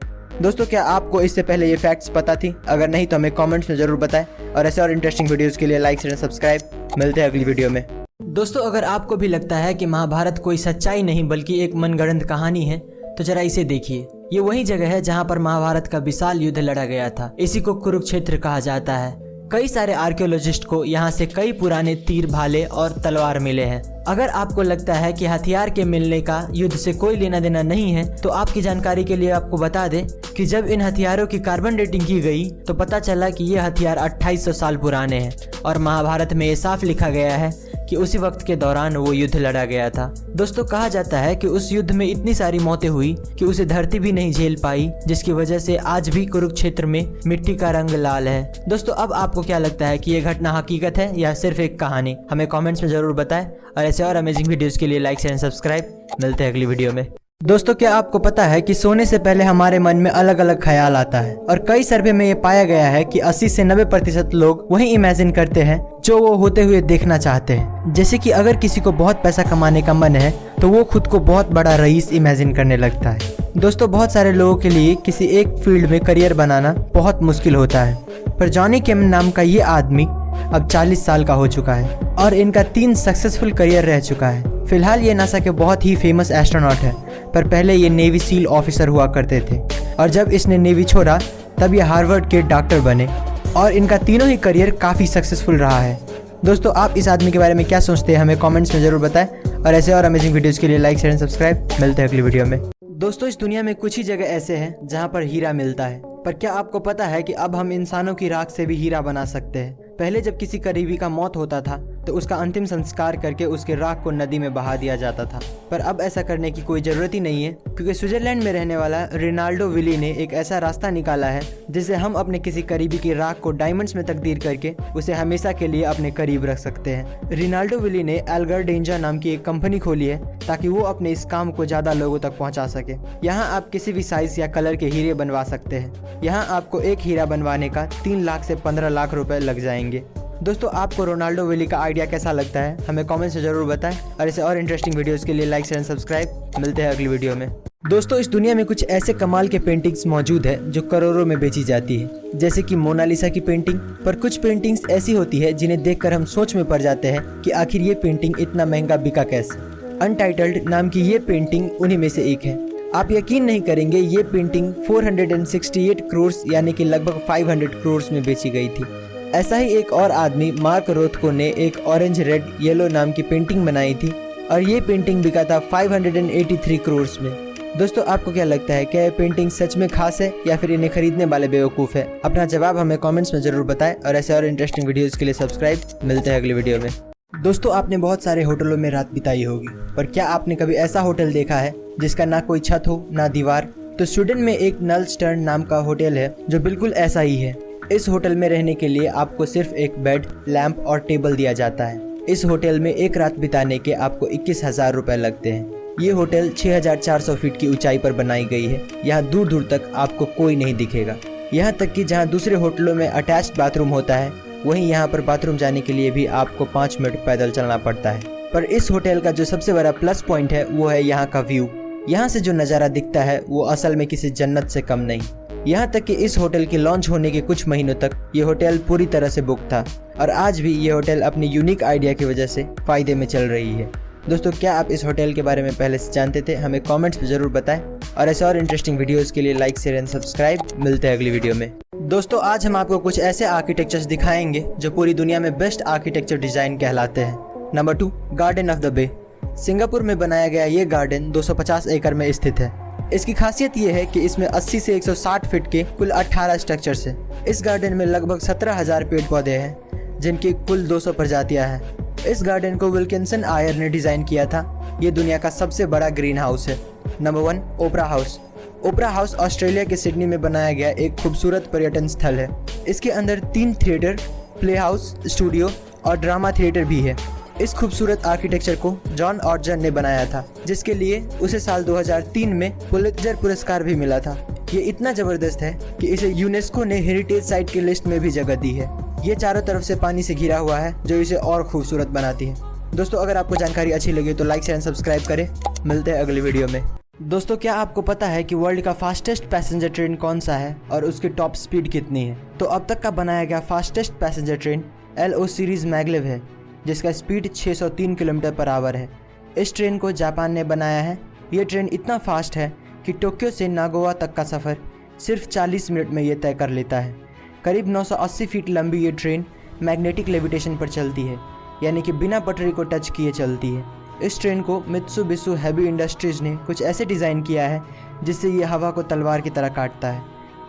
दोस्तों, क्या आपको इससे पहले ये फैक्ट्स पता थी? अगर नहीं तो हमें कमेंट्स में ज़रूर बताएं और ऐसे और इंटरेस्टिंग वीडियोज़ के लिए लाइक शेयर सब्सक्राइब। मिलते हैं अगली वीडियो में। दोस्तों, अगर आपको भी लगता है कि महाभारत कोई सच्चाई नहीं बल्कि एक मनगढ़ंत कहानी है तो जरा इसे देखिए। ये वही जगह है जहाँ पर महाभारत का विशाल युद्ध लड़ा गया था। इसी को कुरुक्षेत्र कहा जाता है। कई सारे आर्कियोलॉजिस्ट को यहाँ से कई पुराने तीर, भाले और तलवार मिले हैं। अगर आपको लगता है कि हथियार के मिलने का युद्ध से कोई लेना देना नहीं है तो आपकी जानकारी के लिए आपको बता दें कि जब इन हथियारों की कार्बन डेटिंग की गई तो पता चला कि ये हथियार 2800 साल पुराने हैं, और महाभारत में ये साफ लिखा गया है कि उसी वक्त के दौरान वो युद्ध लड़ा गया था। दोस्तों, कहा जाता है कि उस युद्ध में इतनी सारी मौतें हुई कि उसे धरती भी नहीं झेल पाई, जिसकी वजह से आज भी कुरुक्षेत्र में मिट्टी का रंग लाल है। दोस्तों, अब आपको क्या लगता है कि ये घटना हकीकत है या सिर्फ एक कहानी? हमें कमेंट्स में जरूर बताएं और ऐसे और अमेजिंग वीडियोस के लिए लाइक शेयर सब्सक्राइब। मिलते हैं अगली वीडियो में। दोस्तों, क्या आपको पता है कि सोने से पहले हमारे मन में अलग अलग ख्याल आता है, और कई सर्वे में ये पाया गया है कि 80 से 90% लोग वही इमेजिन करते हैं जो वो होते हुए देखना चाहते हैं। जैसे कि अगर किसी को बहुत पैसा कमाने का मन है तो वो खुद को बहुत बड़ा रईस इमेजिन करने लगता है। दोस्तों, बहुत सारे लोगों के लिए किसी एक फील्ड में करियर बनाना बहुत मुश्किल होता है, पर जॉनी केम नाम का ये आदमी अब 40 साल का हो चुका है और इनका 3 सक्सेसफुल करियर रह चुका है। फिलहाल ये नासा के बहुत ही फेमस एस्ट्रोनॉट है, पर पहले ये नेवी सील ऑफिसर हुआ करते थे, और जब इसने नेवी छोड़ा तब ये हार्वर्ड के डॉक्टर बने, और इनका तीनों ही करियर काफ़ी सक्सेसफुल रहा है। दोस्तों आप इस आदमी के बारे में क्या सोचते हैं हमें कमेंट्स में ज़रूर बताएं और ऐसे और अमेजिंग वीडियोज़ के लिए लाइक शेयर एंड सब्सक्राइब। मिलते हैं अगली वीडियो में। दोस्तों इस दुनिया में कुछ ही जगह ऐसे हैं जहाँ पर हीरा मिलता है, पर क्या आपको पता है कि अब हम इंसानों की राख से भी हीरा बना सकते हैं। पहले जब किसी करीबी का मौत होता था तो उसका अंतिम संस्कार करके उसके राख को नदी में बहा दिया जाता था, पर अब ऐसा करने की कोई ज़रूरत ही नहीं है, क्योंकि स्विट्जरलैंड में रहने वाला रिनाल्डो विली ने एक ऐसा रास्ता निकाला है जिससे हम अपने किसी करीबी की राख को डायमंड्स में तब्दील करके उसे हमेशा के लिए अपने करीब रख सकते हैं। रिनाल्डो विली ने एल्गरडेंजा नाम की एक कंपनी खोली है ताकि वो अपने इस काम को ज़्यादा लोगों तक पहुँचा सके। यहाँ आप किसी भी साइज़ या कलर के हीरे बनवा सकते हैं। यहाँ आपको एक हीरा बनवाने का 3 लाख से 15 लाख रुपए लग जाएंगे। दोस्तों आपको रोनाल्डो विली का आइडिया कैसा लगता है हमें कमेंट्स में ज़रूर बताएं और ऐसे और इंटरेस्टिंग वीडियोस के लिए लाइक शेयर एंड सब्सक्राइब। मिलते हैं अगली वीडियो में। दोस्तों इस दुनिया में कुछ ऐसे कमाल के पेंटिंग्स मौजूद है जो करोड़ों में बेची जाती है, जैसे कि मोनालिसा की पेंटिंग। पर कुछ पेंटिंग्स ऐसी होती है जिन्हें देखकर हम सोच में पड़ जाते हैं कि आखिर ये पेंटिंग इतना महंगा बिका कैसे। अनटाइटल्ड नाम की ये पेंटिंग उन्हीं में से एक है। आप यकीन नहीं करेंगे, ये पेंटिंग 468 करोड़ यानी कि लगभग 500 करोड़ में बेची गई थी। ऐसा ही एक और आदमी मार्क रोथको ने एक ऑरेंज रेड येलो नाम की पेंटिंग बनाई थी और ये पेंटिंग बिका था 583 करोड़ में। दोस्तों आपको क्या लगता है, क्या ये पेंटिंग सच में खास है या फिर इन्हें खरीदने वाले बेवकूफ़ है? अपना जवाब हमें कमेंट्स में ज़रूर बताएं और ऐसे और इंटरेस्टिंग वीडियोज़ के लिए सब्सक्राइब। मिलते हैं अगली वीडियो में। दोस्तों आपने बहुत सारे होटलों में रात बिताई होगी, पर क्या आपने कभी ऐसा होटल देखा है जिसका ना कोई छत हो ना दीवार? तो स्वीडन में एक नलस्टर्न नाम का होटल है जो बिल्कुल ऐसा ही है। इस होटल में रहने के लिए आपको सिर्फ एक बेड, लैंप और टेबल दिया जाता है। इस होटल में एक रात बिताने के आपको 21,000 रुपये लगते हैं। ये होटल 6,400 फीट की ऊंचाई पर बनाई गई है। यहाँ दूर दूर तक आपको कोई नहीं दिखेगा। यहाँ तक कि जहाँ दूसरे होटलों में अटैच्ड बाथरूम होता है, वहीं यहाँ पर बाथरूम जाने के लिए भी आपको 5 मिनट पैदल चलना पड़ता है। पर इस होटल का जो सबसे बड़ा प्लस पॉइंट है वो है यहाँ का व्यू। यहाँ से जो नज़ारा दिखता है वो असल में किसी जन्नत से कम नहीं। यहाँ तक कि इस होटल के लॉन्च होने के कुछ महीनों तक ये होटल पूरी तरह से बुक था और आज भी ये होटल अपनी यूनिक आइडिया की वजह से फ़ायदे में चल रही है। दोस्तों क्या आप इस होटल के बारे में पहले से जानते थे? हमें कमेंट्स में ज़रूर बताएं और ऐसे और इंटरेस्टिंग वीडियोज़ के लिए लाइक शेयर एंड सब्सक्राइब। मिलते हैं अगली वीडियो में। दोस्तों आज हम आपको कुछ ऐसे आर्किटेक्चर्स दिखाएंगे जो पूरी दुनिया में बेस्ट आर्किटेक्चर डिज़ाइन कहलाते हैं। Number 2, garden of the bay. Singapore में बनाया गया ये गार्डन 250 एकड़ में स्थित है। इसकी खासियत ये है कि इसमें 80 से 160 फीट के कुल 18 स्ट्रक्चर्स हैं। इस गार्डन में लगभग 17,000 पेड़ पौधे हैं जिनकी कुल 200 प्रजातियां हैं। इस गार्डन को विल्किंसन आयर ने डिज़ाइन किया था। ये दुनिया का सबसे बड़ा ग्रीन हाउस है। नंबर 1, ओपरा हाउस। ओपरा हाउस ऑस्ट्रेलिया के सिडनी में बनाया गया एक खूबसूरत पर्यटन स्थल है। इसके अंदर 3 थिएटर, प्ले हाउस, स्टूडियो और ड्रामा थिएटर भी है। इस खूबसूरत आर्किटेक्चर को जॉन ऑर्जन ने बनाया था, जिसके लिए उसे साल 2003 में पुलित्जर पुरस्कार भी मिला था। ये इतना ज़बरदस्त है कि इसे यूनेस्को ने हेरिटेज साइट की लिस्ट में भी जगह दी है। ये चारों तरफ से पानी से घिरा हुआ है जो इसे और खूबसूरत बनाती है। दोस्तों अगर आपको जानकारी अच्छी लगी तो लाइक शेयर एंड सब्सक्राइब करें। मिलते हैं अगली वीडियो में। दोस्तों क्या आपको पता है कि वर्ल्ड का फास्टेस्ट पैसेंजर ट्रेन कौन सा है और उसकी टॉप स्पीड कितनी है? तो अब तक का बनाया गया fastest passenger train LO series maglev है, जिसका स्पीड 603 किलोमीटर पर आवर है। इस ट्रेन को जापान ने बनाया है। ये ट्रेन इतना फास्ट है कि टोक्यो से नागोवा तक का सफ़र सिर्फ 40 मिनट में ये तय कर लेता है। करीब 980 फीट लंबी ये ट्रेन मैग्नेटिक लेविटेशन पर चलती है, यानी कि बिना पटरी को टच किए चलती है। इस ट्रेन को मित्सुबिशी हेवी इंडस्ट्रीज़ ने कुछ ऐसे डिज़ाइन किया है जिससे ये हवा को तलवार की तरह काटता है।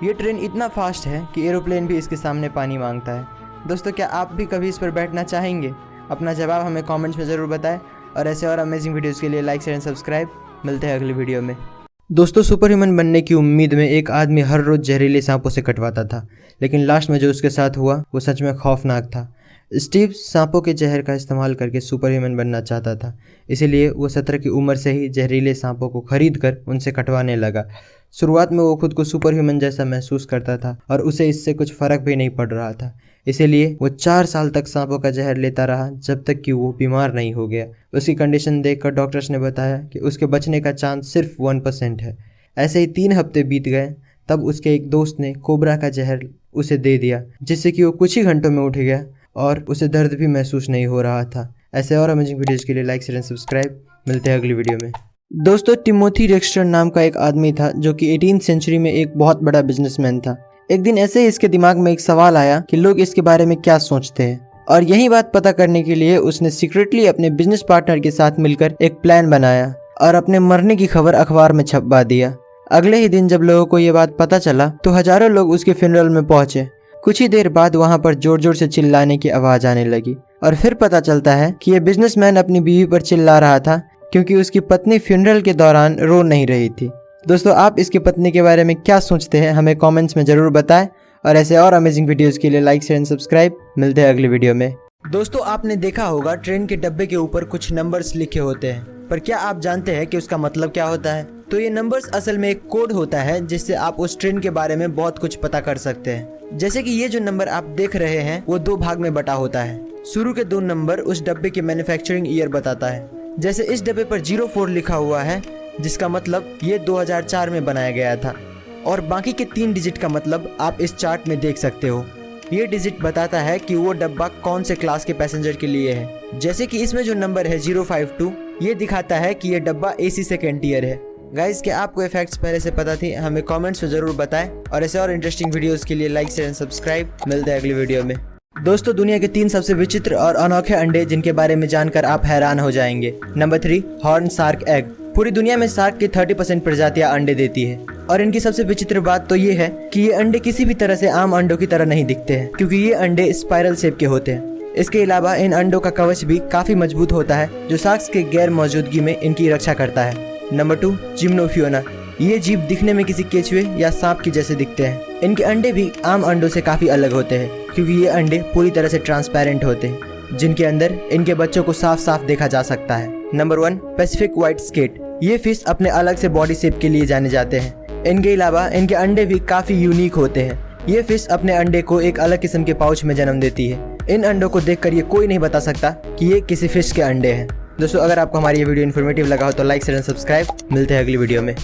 ये ट्रेन इतना फास्ट है कि एरोप्लेन भी इसके सामने पानी मांगता है। दोस्तों क्या आप भी कभी इस पर बैठना चाहेंगे? अपना जवाब हमें कमेंट्स में ज़रूर बताएं और ऐसे और अमेजिंग वीडियोज़ के लिए लाइक शेयर एंड सब्सक्राइब। मिलते हैं अगली वीडियो में। दोस्तों सुपर ह्यूमन बनने की उम्मीद में एक आदमी हर रोज़ जहरीले सांपों से कटवाता था, लेकिन लास्ट में जो उसके साथ हुआ वो सच में खौफनाक था। स्टीव सांपों के जहर का इस्तेमाल करके सुपर ह्यूमन बनना चाहता था, इसीलिए वो 17 की उम्र से ही जहरीले सांपों को खरीद कर उनसे कटवाने लगा। शुरुआत में वो खुद को सुपर ह्यूमन जैसा महसूस करता था और उसे इससे कुछ फ़र्क भी नहीं पड़ रहा था, इसीलिए वो 4 साल तक सांपों का जहर लेता रहा जब तक कि वो बीमार नहीं हो गया। उसकी कंडीशन देखकर डॉक्टर्स ने बताया कि उसके बचने का चांस सिर्फ 1% है। ऐसे ही 3 हफ्ते बीत गए, तब उसके एक दोस्त ने कोबरा का जहर उसे दे दिया, जिससे कि वो कुछ ही घंटों में उठ गया और उसे दर्द भी महसूस नहीं हो रहा था। ऐसे और अमेजिंग वीडियोज़ के लिए लाइक शेयर एंड सब्सक्राइब। मिलते हैं अगली वीडियो में। दोस्तों टिमोथी रेक्सटर नाम का एक आदमी था जो कि 18th सेंचुरी में एक बहुत बड़ा बिजनेसमैन था। एक दिन ऐसे ही इसके दिमाग में एक सवाल आया कि लोग इसके बारे में क्या सोचते हैं, और यही बात पता करने के लिए उसने सीक्रेटली अपने बिजनेस पार्टनर के साथ मिलकर एक प्लान बनाया और अपने मरने की खबर अखबार में छपवा दिया। अगले ही दिन जब लोगों को ये बात पता चला तो हजारों लोग उसके फ्यूनरल में पहुंचे। कुछ ही देर बाद वहां पर जोर जोर से चिल्लाने की आवाज आने लगी और फिर पता चलता है कि ये बिजनेसमैन अपनी बीवी पर चिल्ला रहा था क्योंकि उसकी पत्नी फ्यूनरल के दौरान रो नहीं रही थी। दोस्तों, आप इसकी पत्नी के बारे में क्या सोचते हैं हमें कमेंट्स में जरूर बताएं और ऐसे और अमेजिंग वीडियोस के लिए लाइक शेयर एंड सब्सक्राइब। मिलते हैं अगली वीडियो में। दोस्तों, आपने देखा होगा ट्रेन के डब्बे के ऊपर कुछ नंबर्स लिखे होते हैं, पर क्या आप जानते हैं कि उसका मतलब क्या होता है? तो ये नंबर्स असल में एक कोड होता है जिससे आप उस ट्रेन के बारे में बहुत कुछ पता कर सकते हैं। जैसे कि ये जो नंबर आप देख रहे हैं वो 2 भाग में बटा होता है। शुरू के 2 नंबर उस डब्बे की मैन्युफैक्चरिंग ईयर बताता है। जैसे इस डब्बे पर 04 लिखा हुआ है जिसका मतलब ये 2004 में बनाया गया था, और बाकी के 3 डिजिट का मतलब आप इस चार्ट में देख सकते हो। ये डिजिट बताता है कि वो डब्बा कौन से क्लास के पैसेंजर के लिए है। जैसे कि इसमें जो नंबर है 052, ये दिखाता है कि ये डब्बा AC सेकेंड ईयर है। गाइस, क्या आपको ये फैक्ट्स पहले से पता थी? हमें कमेंट्स में जरूर बताएं और ऐसे और इंटरेस्टिंग वीडियोस के लिए लाइक शेयर एंड सब्सक्राइब। मिलते हैं अगली वीडियो में। दोस्तों, दुनिया के 3 सबसे विचित्र और अनोखे अंडे जिनके बारे में जानकर आप हैरान हो जाएंगे। Number 3, horn shark egg. पूरी दुनिया में शार्क की 30% प्रजातियां अंडे देती है और इनकी सबसे विचित्र बात तो ये है कि ये अंडे किसी भी तरह से आम अंडों की तरह नहीं दिखते हैं क्योंकि ये अंडे स्पाइरल शेप के होते हैं। इसके अलावा इन अंडों का कवच भी काफी मजबूत होता है जो शार्क्स के गैर मौजूदगी में इनकी रक्षा करता है। नंबर 2, जिम्नोफियोना। ये जीव दिखने में किसी केचुए या सांप की जैसे दिखते हैं। इनके अंडे भी आम अंडों से काफी अलग होते हैं क्योंकि ये अंडे पूरी तरह से ट्रांसपेरेंट होते हैं जिनके अंदर इनके बच्चों को साफ साफ देखा जा सकता है। Number 1, Pacific white skate. ये फिश अपने अलग से बॉडी शेप के लिए जाने जाते हैं। इनके अलावा इनके अंडे भी काफी यूनिक होते हैं। ये फिश अपने अंडे को एक अलग किस्म के पाउच में जन्म देती है। इन अंडों को देखकर ये कोई नहीं बता सकता कि ये किसी फिश के अंडे हैं। दोस्तों, अगर आपको हमारी ये वीडियो इन्फॉर्मेटिव लगा हो तो लाइक शेयर एंड सब्सक्राइब। मिलते हैं अगली वीडियो में।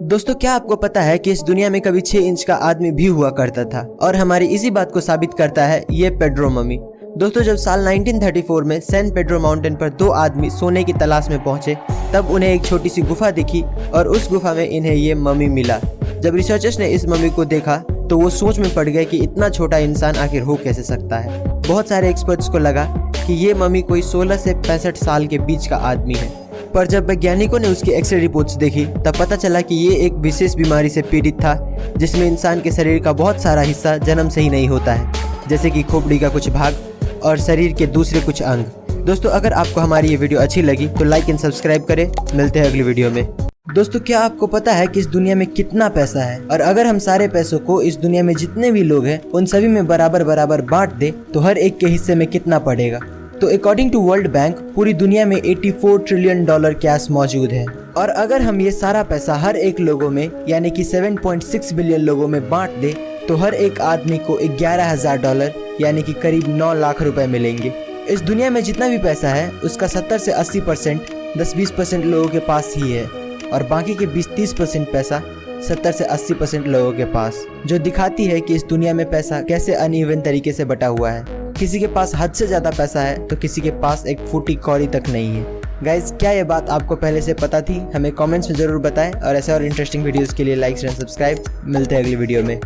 दोस्तों, क्या आपको पता है कि इस दुनिया में कभी 6 इंच का आदमी भी हुआ करता था? और हमारी इसी बात को साबित करता है ये पेड्रो मम्मी। दोस्तों, जब साल 1934 में सैन पेड्रो माउंटेन पर 2 आदमी सोने की तलाश में पहुंचे तब उन्हें एक छोटी सी गुफा दिखी और उस गुफा में इन्हें ये मम्मी मिला। जब रिसर्चर्स ने इस मम्मी को देखा तो वो सोच में पड़ गए कि इतना छोटा इंसान आखिर हो कैसे सकता है। बहुत सारे एक्सपर्ट्स को लगा कि ये मम्मी कोई 16 से 65 साल के बीच का आदमी है, पर जब वैज्ञानिकों ने उसकी एक्सरे रिपोर्ट्स देखी तब पता चला कि ये एक विशेष बीमारी से पीड़ित था जिसमें इंसान के शरीर का बहुत सारा हिस्सा जन्म से ही नहीं होता है, जैसे कि खोपड़ी का कुछ भाग और शरीर के दूसरे कुछ अंग। दोस्तों, अगर आपको हमारी ये वीडियो अच्छी लगी तो लाइक एंड सब्सक्राइब करें। मिलते हैं अगली वीडियो में। दोस्तों, क्या आपको पता है कि इस दुनिया में कितना पैसा है? और अगर हम सारे पैसों को इस दुनिया में जितने भी लोग हैं उन सभी में बराबर बराबर बांट दे तो हर एक के हिस्से में कितना पड़ेगा? तो अकॉर्डिंग टू वर्ल्ड बैंक पूरी दुनिया में $84 ट्रिलियन कैश मौजूद है। और अगर हम ये सारा पैसा हर एक लोगों में यानी कि 7.6 बिलियन लोगों में बांट दे तो हर एक आदमी को $11,000 यानी कि करीब 9 लाख रुपए मिलेंगे। इस दुनिया में जितना भी पैसा है उसका 70 से 80% 10-20% लोगों के पास ही है और बाकी के 20-30% पैसा 70 से 80% लोगों के पास, जो दिखाती है कि इस दुनिया में पैसा कैसे अनइवन तरीके से बटा हुआ है। किसी के पास हद से ज़्यादा पैसा है तो किसी के पास एक फूटी कौड़ी तक नहीं है। गाइज, क्या ये बात आपको पहले से पता थी? हमें कमेंट्स में ज़रूर बताएं और ऐसे और इंटरेस्टिंग वीडियोस के लिए लाइक शेयर सब्सक्राइब। मिलते हैं अगली वीडियो में।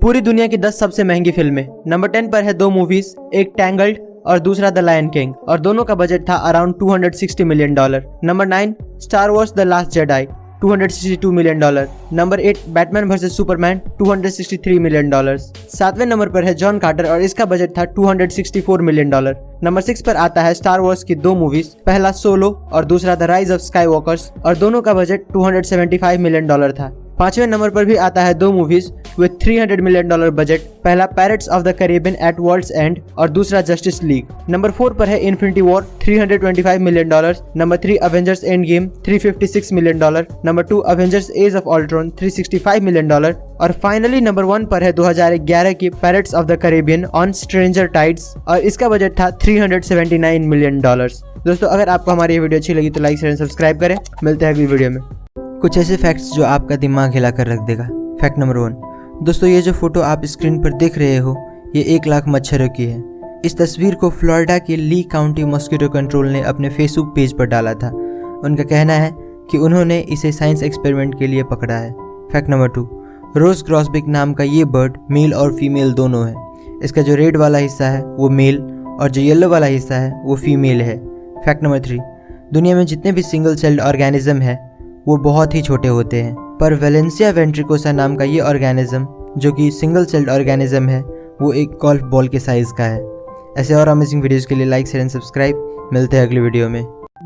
पूरी दुनिया की 10 सबसे महंगी फिल्में। नंबर 10 पर है 2 मूवीज, एक टैंगल्ड और दूसरा द लायन किंग, और दोनों का बजट था around $260 million. Number 9, Star Wars the Last Jedi, $262 million. Number 8, Batman versus Superman, $263 million. 7वें नंबर पर है जॉन कार्टर और इसका बजट था $264 मिलियन। नंबर 6 पर आता है स्टार वॉर्स की 2 मूवीज, पहला सोलो और दूसरा द राइज ऑफ स्काईवॉकर्स, और दोनों का बजट $275 मिलियन था। 5वें नंबर पर भी आता है 2 मूवीज विद $300 मिलियन बजट, पहला Pirates of the Caribbean at World's End और दूसरा जस्टिस लीग। नंबर 4 पर है Infinity War, $325 million. Number 3 Avengers Endgame, $356 million. Number 2 Avengers Age of Ultron, $365 million. और फाइनली नंबर 1 पर है 2011 की Pirates of the Caribbean On Stranger Tides और इसका बजट था $379 मिलियन। दोस्तों, अगर आपको हमारी ये वीडियो अच्छी लगी तो लाइक शेयर सब्सक्राइब करें। मिलते हैं अगली वीडियो में। कुछ ऐसे फैक्ट्स जो आपका दिमाग हिला कर रख देगा। फैक्ट नंबर 1, दोस्तों ये जो फोटो आप स्क्रीन पर देख रहे हो ये 1 लाख मच्छरों की है। इस तस्वीर को फ्लोरिडा के ली काउंटी मॉस्किटो कंट्रोल ने अपने फेसबुक पेज पर डाला था। उनका कहना है कि उन्होंने इसे साइंस एक्सपेरिमेंट के लिए पकड़ा है। फैक्ट नंबर 2, रोज ग्रॉसबिक नाम का ये बर्ड मेल और फीमेल दोनों है। इसका जो रेड वाला हिस्सा है वो मेल और जो येलो वाला हिस्सा है वो फीमेल है। फैक्ट नंबर 3, दुनिया में जितने भी सिंगल सेल्ड ऑर्गेनिज्म है वो बहुत ही छोटे होते हैं, पर वेलेंसिया वेंट्रिकोसा नाम का ये ऑर्गेनिज्म जो कि सिंगल सेल्ड ऑर्गेनिज्म है वो एक गोल्फ बॉल के साइज़ का है। ऐसे और अमेजिंग वीडियोज़ के लिए लाइक शेयर एंड सब्सक्राइब। मिलते हैं अगली वीडियो में।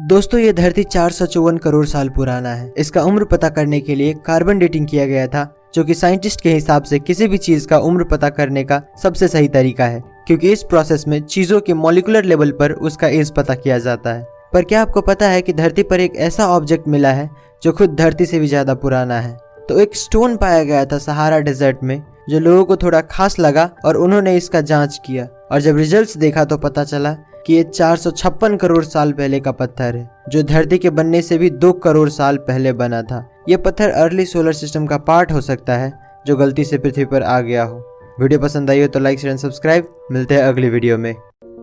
दोस्तों ये धरती 454 करोड़ साल पुराना है। इसका उम्र पता करने के लिए कार्बन डेटिंग किया गया था, जो कि साइंटिस्ट के हिसाब से किसी भी चीज़ का उम्र पता करने का सबसे सही तरीका है, क्योंकि इस प्रोसेस में चीज़ों के मॉलिक्यूलर लेवल पर उसका एज पता किया जाता है। पर क्या आपको पता है कि धरती पर एक ऐसा ऑब्जेक्ट मिला है जो खुद धरती से भी ज़्यादा पुराना है? तो एक स्टोन पाया गया था सहारा डेजर्ट में, जो लोगों को थोड़ा खास लगा और उन्होंने इसका जांच किया, और जब रिजल्ट्स देखा तो पता चला कि ये 456 करोड़ साल पहले का पत्थर है, जो धरती के बनने से भी 2 करोड़ साल पहले बना था। ये पत्थर अर्ली सोलर सिस्टम का पार्ट हो सकता है जो गलती से पृथ्वी पर आ गया हो। वीडियो पसंद आई हो तो लाइक शेयर एंड सब्सक्राइब। मिलते हैं अगली वीडियो में।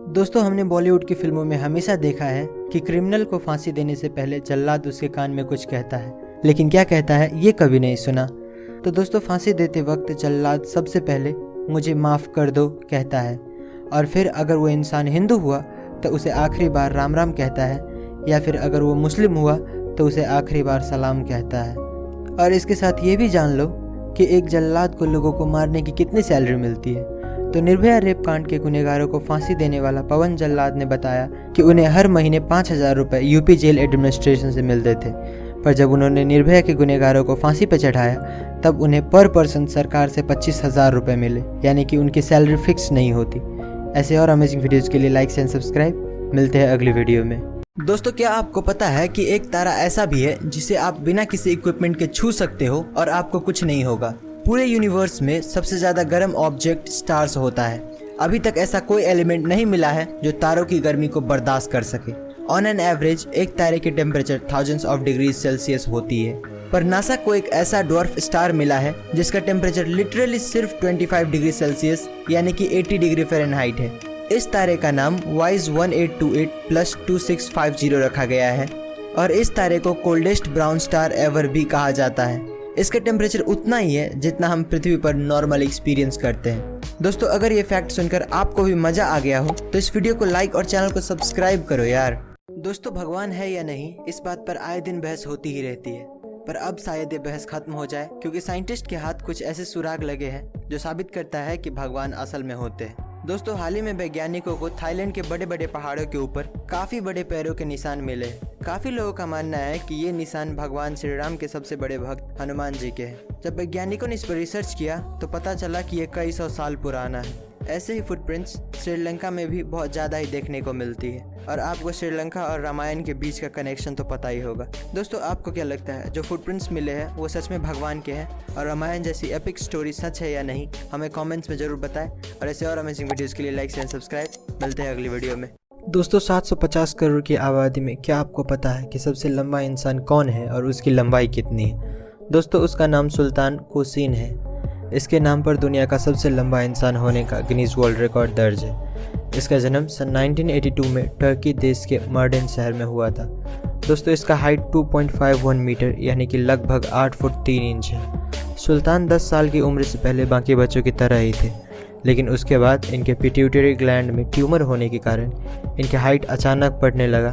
दोस्तों हमने बॉलीवुड की फिल्मों में हमेशा देखा है कि क्रिमिनल को फांसी देने से पहले जल्लाद उसके कान में कुछ कहता है, लेकिन क्या कहता है ये कभी नहीं सुना। तो दोस्तों फांसी देते वक्त जल्लाद सबसे पहले मुझे माफ़ कर दो कहता है, और फिर अगर वो इंसान हिंदू हुआ तो उसे आखिरी बार राम राम कहता है, या फिर अगर वो मुस्लिम हुआ तो उसे आखिरी बार सलाम कहता है। और इसके साथ ये भी जान लो कि एक जल्लाद को लोगों को मारने की कितनी सैलरी मिलती है। तो निर्भया रेप कांड के गुनहगारों को फांसी देने वाला पवन जल्लाद ने बताया कि उन्हें हर महीने 5,000 रुपये यूपी जेल एडमिनिस्ट्रेशन से मिलते थे, पर जब उन्होंने निर्भया के गुनहगारों को फांसी पर चढ़ाया तब उन्हें पर पर्सन सरकार से 25,000 रुपये मिले, यानी कि उनकी सैलरी फिक्स नहीं होती। ऐसे और अमेजिंग वीडियोज़ के लिए लाइक एंड सब्सक्राइब। मिलते हैं अगली वीडियो में। दोस्तों क्या आपको पता है कि एक तारा ऐसा भी है जिसे आप बिना किसी इक्विपमेंट के छू सकते हो और आपको कुछ नहीं होगा? पूरे यूनिवर्स में सबसे ज़्यादा गर्म ऑब्जेक्ट स्टार्स होता है। अभी तक ऐसा कोई एलिमेंट नहीं मिला है जो तारों की गर्मी को बर्दाश्त कर सके। ऑन एन एवरेज एक तारे की temperature thousands of degree Celsius होती है, पर नासा को एक ऐसा डॉर्फ स्टार मिला है जिसका टेम्परेचर लिटरली सिर्फ 25 डिग्री सेल्सियस यानी कि 80 डिग्री फ़ारेनहाइट है। इस तारे का नाम WISE 1828+2650 रखा गया है, और इस तारे को कोल्डेस्ट ब्राउन स्टार एवर भी कहा जाता है। इसका टेम्परेचर उतना ही है जितना हम पृथ्वी पर नॉर्मल एक्सपीरियंस करते हैं। दोस्तों अगर ये फैक्ट सुनकर आपको भी मजा आ गया हो तो इस वीडियो को लाइक और चैनल को सब्सक्राइब करो यार। दोस्तों भगवान है या नहीं, इस बात पर आए दिन बहस होती ही रहती है, पर अब शायद ये बहस खत्म हो जाए, क्योंकि साइंटिस्ट के हाथ कुछ ऐसे सुराग लगे हैं जो साबित करता है कि भगवान असल में होते हैं। दोस्तों हाल ही में वैज्ञानिकों को थाईलैंड के बड़े बड़े पहाड़ों के ऊपर काफी बड़े पैरों के निशान मिले। काफी लोगों का मानना है कि ये निशान भगवान श्री राम के सबसे बड़े भक्त हनुमान जी के हैं। जब वैज्ञानिकों ने इस पर रिसर्च किया तो पता चला कि ये कई सौ साल पुराना है। ऐसे ही फुटप्रिंट्स श्रीलंका में भी बहुत ज़्यादा ही देखने को मिलती है, और आपको श्रीलंका और रामायण के बीच का कनेक्शन तो पता ही होगा। दोस्तों आपको क्या लगता है जो फुटप्रिंट्स मिले हैं वो सच में भगवान के हैं, और रामायण जैसी एपिक स्टोरी सच है या नहीं, हमें कमेंट्स में ज़रूर बताएं। और ऐसे और अमेजिंग वीडियोज़ के लिए लाइक एंड सब्सक्राइब। मिलते हैं अगली वीडियो में। दोस्तों 750 करोड़ की आबादी में क्या आपको पता है कि सबसे लंबा इंसान कौन है और उसकी लंबाई कितनी है? दोस्तों उसका नाम सुल्तान कोसीन है। इसके नाम पर दुनिया का सबसे लंबा इंसान होने का गिनीज वर्ल्ड रिकॉर्ड दर्ज है। इसका जन्म सन 1982 में टर्की देश के मर्डेन शहर में हुआ था। दोस्तों इसका हाइट 2.51 मीटर यानी कि लगभग 8 फुट 3 इंच है। सुल्तान 10 साल की उम्र से पहले बाकी बच्चों की तरह ही थे, लेकिन उसके बाद इनके पिट्यूटरी ग्लैंड में ट्यूमर होने के कारण इनके हाइट अचानक बढ़ने लगा,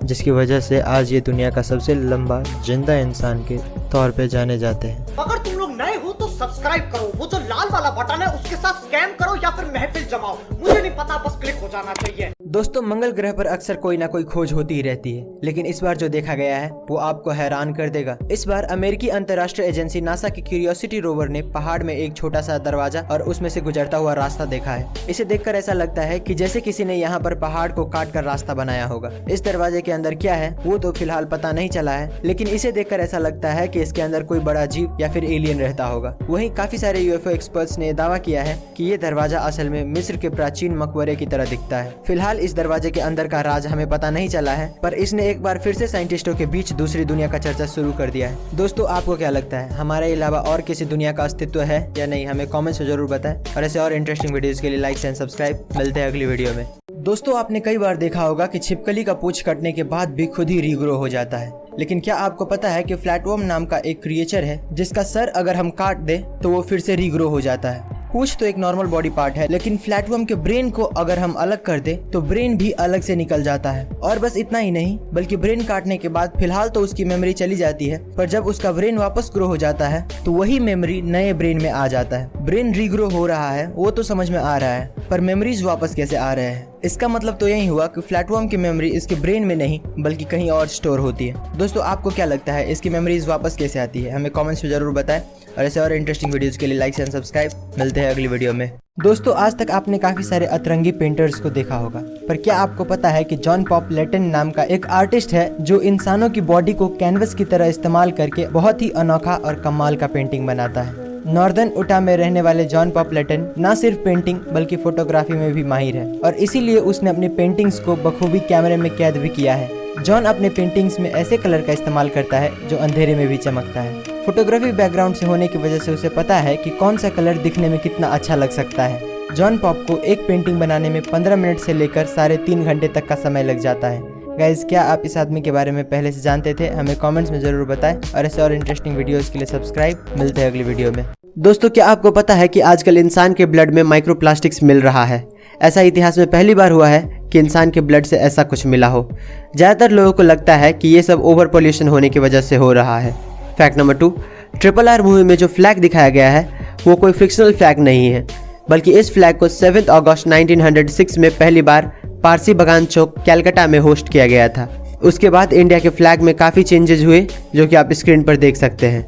जिसकी वजह से आज ये दुनिया का सबसे लंबा जिंदा इंसान के तौर पे जाने जाते हैं। अगर तुम लोग नए हो तो सब्सक्राइब करो, वो जो लाल वाला बटन है उसके साथ स्कैम करो या फिर महफिल जमाओ, मुझे नहीं पता, बस क्लिक हो जाना चाहिए। दोस्तों मंगल ग्रह पर अक्सर कोई ना कोई खोज होती ही रहती है, लेकिन इस बार जो देखा गया है वो आपको हैरान कर देगा। इस बार अमेरिकी अंतर्राष्ट्रीय एजेंसी नासा की क्यूरियोसिटी रोवर ने पहाड़ में एक छोटा सा दरवाजा और उसमें से गुजरता हुआ रास्ता देखा है। इसे देखकर ऐसा लगता है कि जैसे किसी ने यहाँ पर पहाड़ को काट कर रास्ता बनाया होगा। इस दरवाजे के अंदर क्या है वो तो फिलहाल पता नहीं चला है, लेकिन इसे देखकर ऐसा लगता है कि इसके अंदर कोई बड़ा जीव या फिर एलियन रहता होगा। वहीं काफी सारे यूएफओ एक्सपर्ट्स ने दावा किया है कि ये दरवाजा असल में मिस्र के प्राचीन मकबरे की तरह दिखता है। फिलहाल इस दरवाजे के अंदर का राज हमें पता नहीं चला है, पर इसने एक बार फिर से साइंटिस्टों के बीच दूसरी दुनिया का चर्चा शुरू कर दिया है। दोस्तों आपको क्या लगता है हमारे अलावा और किसी दुनिया का अस्तित्व है या नहीं, हमें कमेंट्स में जरूर बताएं। और ऐसे और इंटरेस्टिंग वीडियोस के लिए लाइक एंड सब्सक्राइब। मिलते हैं अगली वीडियो में। दोस्तों आपने कई बार देखा होगा कि छिपकली का पूंछ कटने के बाद भी खुद ही रीग्रो हो जाता है, लेकिन क्या आपको पता है कि फ्लैटवर्म नाम का एक क्रिएचर है जिसका सर अगर हम काट दें तो वो फिर से रीग्रो हो जाता है। पूंछ तो एक नॉर्मल बॉडी पार्ट है, लेकिन फ्लैटवर्म के ब्रेन को अगर हम अलग कर दे तो ब्रेन भी अलग से निकल जाता है। और बस इतना ही नहीं, बल्कि ब्रेन काटने के बाद फिलहाल तो उसकी मेमोरी चली जाती है, पर जब उसका ब्रेन वापस ग्रो हो जाता है तो वही मेमोरी नए ब्रेन में आ जाता है। ब्रेन रीग्रो हो रहा है वो तो समझ में आ रहा है, पर मेमोरीज वापस कैसे आ रहे हैं? इसका मतलब तो यही हुआ कि फ्लैटवर्म की मेमोरी इसके ब्रेन में नहीं बल्कि कहीं और स्टोर होती है। दोस्तों, आपको क्या लगता है इसकी मेमोरीज वापस कैसे आती है? हमें कमेंट्स में जरूर बताएं, और ऐसे और इंटरेस्टिंग वीडियोस के लिए लाइक एंड सब्सक्राइब। मिलते हैं अगली वीडियो में। दोस्तों, आज तक आपने काफी सारे अतरंगी पेंटर्स को देखा होगा, पर क्या आपको पता है कि जॉन पॉप लेटन नाम का एक आर्टिस्ट है जो इंसानों की बॉडी को कैनवस की तरह इस्तेमाल करके बहुत ही अनोखा और कमाल का पेंटिंग बनाता है। नॉर्दर्न उटा में रहने वाले जॉन पॉप लेटन न सिर्फ पेंटिंग बल्कि फोटोग्राफी में भी माहिर है, और इसीलिए उसने अपनी पेंटिंग्स को बखूबी कैमरे में कैद भी किया है। जॉन अपने पेंटिंग्स में ऐसे कलर का इस्तेमाल करता है जो अंधेरे में भी चमकता है। फोटोग्राफी बैकग्राउंड से होने की वजह से उसे पता है कि कौन सा कलर दिखने में कितना अच्छा लग सकता है। जॉन पॉप को एक पेंटिंग बनाने में 15 मिनट से लेकर 3.5 घंटे तक का समय लग जाता है। गाइज, क्या आप इस आदमी के बारे में पहले से जानते थे? हमें कमेंट्स में जरूर बताएं, और ऐसे और इंटरेस्टिंग वीडियोस के लिए सब्सक्राइब। मिलते हैं अगली वीडियो में। दोस्तों, क्या आपको पता है कि आजकल इंसान के ब्लड में माइक्रोप्लास्टिक्स मिल रहा है? ऐसा इतिहास में पहली बार हुआ है कि इंसान के ब्लड से ऐसा कुछ मिला हो। ज़्यादातर लोगों को लगता है कि ये सब ओवर पॉल्यूशन होने की वजह से हो रहा है। फैक्ट नंबर 2, RRR मूवी में जो फ्लैग दिखाया गया है वो कोई फिक्शनल फ्लैग नहीं है, बल्कि इस फ्लैग को 7 अगस्त 1906 में पहली बार पारसी बगान चौक कैलकाटा में होस्ट किया गया था। उसके बाद इंडिया के फ्लैग में काफ़ी चेंजेस हुए, जो कि आप स्क्रीन पर देख सकते हैं।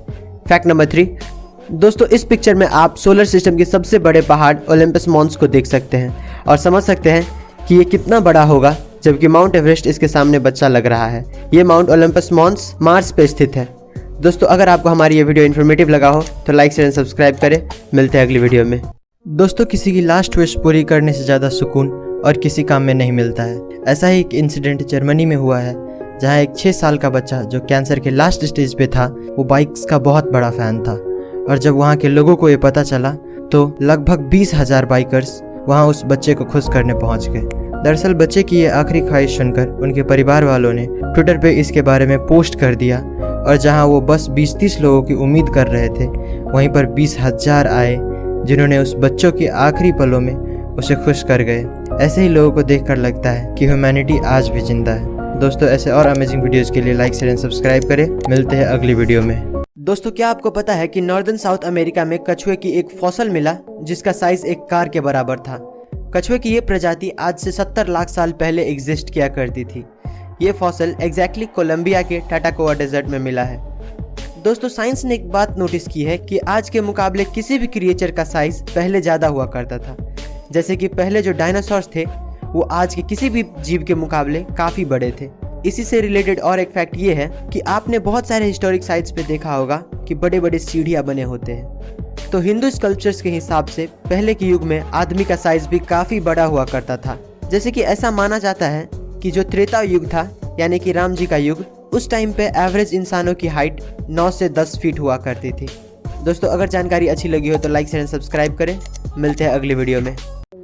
फैक्ट नंबर 3, दोस्तों, इस पिक्चर में आप सोलर सिस्टम के सबसे बड़े पहाड़ ओलंपस मॉन्स को देख सकते हैं और समझ सकते हैं कि ये कितना बड़ा होगा, जबकि माउंट एवरेस्ट इसके सामने बच्चा लग रहा है। ये माउंट ओलंपस मॉन्स मार्स पे स्थित है। दोस्तों, अगर आपको हमारी ये वीडियो इन्फॉर्मेटिव लगा हो तो लाइक शेयर एंड सब्सक्राइब करें। मिलते हैं अगली वीडियो में। दोस्तों, किसी की लास्ट विश पूरी करने से ज़्यादा सुकून और किसी काम में नहीं मिलता है। ऐसा ही एक इंसिडेंट जर्मनी में हुआ है, जहाँ एक 6 साल का बच्चा जो कैंसर के लास्ट स्टेज पे था, वो बाइक्स का बहुत बड़ा फ़ैन था। और जब वहाँ के लोगों को ये पता चला तो लगभग 20,000 बाइकर्स वहाँ उस बच्चे को खुश करने पहुँच गए। दरअसल बच्चे की ये आखिरी ख्वाहिश सुनकर उनके परिवार वालों ने ट्विटर पे इसके बारे में पोस्ट कर दिया, और जहाँ वो बस 20-30 लोगों की उम्मीद कर रहे थे, वहीं पर 20,000 आए जिन्होंने उस बच्चों के आखिरी पलों में उसे खुश कर गए। ऐसे ही लोगों को देखकर लगता है कि ह्यूमैनिटी आज भी जिंदा है। दोस्तों, ऐसे और अमेजिंग वीडियोस के लिए लाइक शेयर एंड सब्सक्राइब करें। मिलते हैं अगली वीडियो में। दोस्तों, क्या आपको पता है कि नॉर्दर्न साउथ अमेरिका में कछुए की एक फॉसल मिला जिसका साइज एक कार के बराबर था। कछुए की ये प्रजाति आज से 70 लाख साल पहले एग्जिस्ट किया करती थी। ये फॉसल एग्जैक्टली कोलंबिया के टाटाकोआ डेजर्ट में मिला है। दोस्तों, साइंस ने एक बात नोटिस की है कि आज के मुकाबले किसी भी क्रिएचर का साइज पहले ज़्यादा हुआ करता था। जैसे कि पहले जो डायनासोर्स थे वो आज के किसी भी जीव के मुकाबले काफ़ी बड़े थे। इसी से रिलेटेड और एक फैक्ट ये है कि आपने बहुत सारे हिस्टोरिक साइट्स पे देखा होगा कि बड़े बड़े सीढ़ियाँ बने होते हैं। तो हिंदू स्कल्पचर्स के हिसाब से पहले के युग में आदमी का साइज भी काफ़ी बड़ा हुआ करता था। जैसे कि ऐसा माना जाता है कि जो त्रेता युग था, यानी कि राम जी का युग, उस टाइम पे एवरेज इंसानों की हाइट 9 से 10 फीट हुआ करती थी। दोस्तों, अगर जानकारी अच्छी लगी हो तो लाइक शेयर एंड सब्सक्राइब करें। मिलते हैं अगली वीडियो में।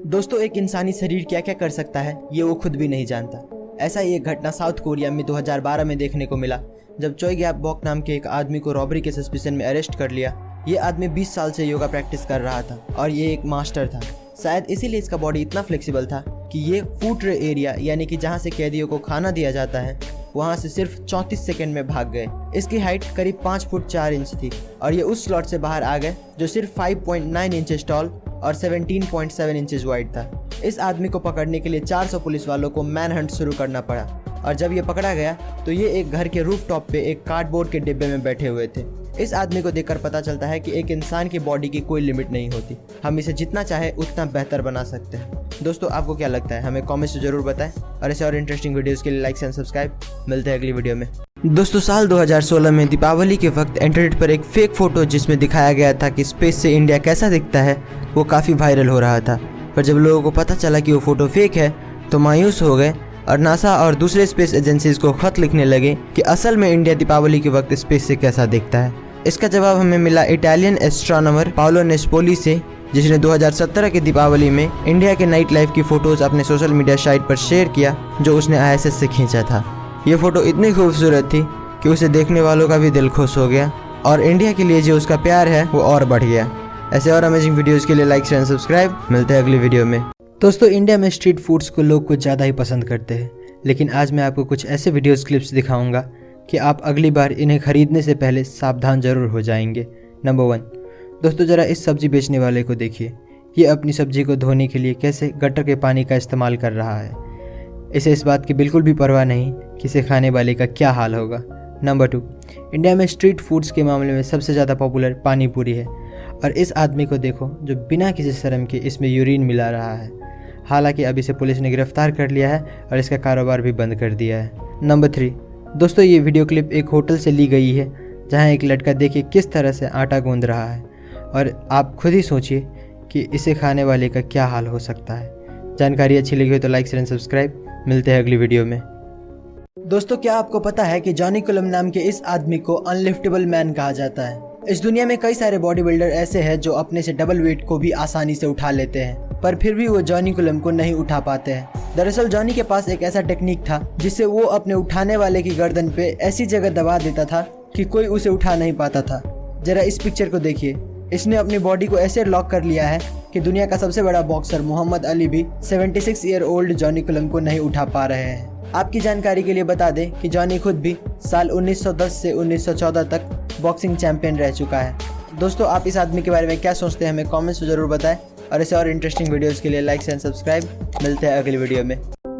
दोस्तों, एक इंसानी शरीर क्या क्या कर सकता है ये वो खुद भी नहीं जानता। ऐसा ही एक घटना साउथ कोरिया में 2012 में देखने को मिला, जब चोई गैप बॉक नाम के एक आदमी को रॉबरी के सस्पिशन में अरेस्ट कर लिया। ये आदमी 20 साल से योगा प्रैक्टिस कर रहा था और ये एक मास्टर था। शायद इसीलिए इसका बॉडी इतना फ्लेक्सिबल था कि ये फूड ट्रे एरिया, यानी कि जहाँ से कैदियों को खाना दिया जाता है, वहाँ से सिर्फ 34 सेकंड में भाग गए। इसकी हाइट करीब 5 फुट 4 इंच थी और ये उस स्लॉट से बाहर आ गए जो सिर्फ 5.9 इंचेस टॉल और 17.7 इंचेस वाइड था। इस आदमी को पकड़ने के लिए 400 पुलिस वालों को मैन हंट शुरू करना पड़ा, और जब ये पकड़ा गया तो ये एक घर के रूफ टॉप पे एक कार्डबोर्ड के डिब्बे में बैठे हुए थे। इस आदमी को देखकर पता चलता है कि एक इंसान की बॉडी की कोई लिमिट नहीं होती, हम इसे जितना चाहे उतना बेहतर बना सकते हैं। दोस्तों, आपको क्या लगता है? हमें कमेंट्स में जरूर बताएं, और ऐसे और इंटरेस्टिंग वीडियोस के लिए लाइक एंड सब्सक्राइब। मिलते हैं अगली वीडियो में। दोस्तों, साल 2016 में दीपावली के वक्त इंटरनेट पर एक फेक फोटो जिसमें दिखाया गया था कि स्पेस से इंडिया कैसा दिखता है, वो काफ़ी वायरल हो रहा था। पर जब लोगों को पता चला कि वो फोटो फेक है तो मायूस हो गए और नासा और दूसरे स्पेस एजेंसीज को खत लिखने लगे कि असल में इंडिया दीपावली के वक्त स्पेस से कैसा दिखता है। इसका जवाब हमें मिला इटालियन एस्ट्रोनॉमर पाओलो नेस्पोली से, जिसने 2017 के दीपावली में इंडिया के नाइट लाइफ की फ़ोटोज़ अपने सोशल मीडिया साइट पर शेयर किया, जो उसने ISS से खींचा था। ये फ़ोटो इतनी खूबसूरत थी कि उसे देखने वालों का भी दिल खुश हो गया और इंडिया के लिए जो उसका प्यार है वो और बढ़ गया। ऐसे और अमेजिंग वीडियोज़ के लिए लाइक शेयर एंड सब्सक्राइब। मिलते हैं अगली वीडियो में। दोस्तों, इंडिया में स्ट्रीट फूड्स को लोग कुछ ज़्यादा ही पसंद करते हैं, लेकिन आज मैं आपको कुछ ऐसे वीडियोज़ क्लिप्स दिखाऊंगा कि आप अगली बार इन्हें खरीदने से पहले सावधान जरूर हो जाएंगे। नंबर 1, दोस्तों ज़रा इस सब्जी बेचने वाले को देखिए। ये अपनी सब्जी को धोने के लिए कैसे गटर के पानी का इस्तेमाल कर रहा है। इसे इस बात की बिल्कुल भी परवाह नहीं कि इसे खाने वाले का क्या हाल होगा। नंबर 2, इंडिया में स्ट्रीट फूड्स के मामले में सबसे ज़्यादा पॉपुलर पानी पूरी है, और इस आदमी को देखो जो बिना किसी शर्म के इसमें यूरिन मिला रहा है। हालांकि अब इसे पुलिस ने गिरफ्तार कर लिया है और इसका कारोबार भी बंद कर दिया है। नंबर 3, दोस्तों ये वीडियो क्लिप एक होटल से ली गई है, जहां एक लड़का देखिए किस तरह से आटा गूंद रहा है, और आप खुद ही सोचिए कि इसे खाने वाले का क्या हाल हो सकता है। जानकारी अच्छी लगी हो तो लाइक शेयर एंड सब्सक्राइब। मिलते हैं अगली वीडियो में। दोस्तों, क्या आपको पता है कि जॉनी कुलम नाम के इस आदमी को अनलिफ्टेबल मैन कहा जाता है। इस दुनिया में कई सारे बॉडी बिल्डर ऐसे हैं जो अपने से डबल वेट को भी आसानी से उठा लेते हैं, पर फिर भी वो जॉनी कुलम को नहीं उठा पाते हैं। दरअसल जॉनी के पास एक ऐसा टेक्निक था जिससे वो अपने उठाने वाले की गर्दन पे ऐसी जगह दबा देता था कि कोई उसे उठा नहीं पाता था। जरा इस पिक्चर को देखिए। इसने अपनी बॉडी को ऐसे लॉक कर लिया है कि दुनिया का सबसे बड़ा बॉक्सर मोहम्मद अली भी 76 ईयर ओल्ड जॉनी कुलम को नहीं उठा पा रहे हैं। आपकी जानकारी के लिए बता दें कि जॉनी खुद भी साल 1910 से 1914 तक बॉक्सिंग चैंपियन रह चुका है। दोस्तों, आप इस आदमी के बारे में क्या सोचते हैं हमें कमेंट्स में ज़रूर बताएं, और ऐसे और इंटरेस्टिंग वीडियोस के लिए लाइक एंड सब्सक्राइब। मिलते हैं अगली वीडियो में।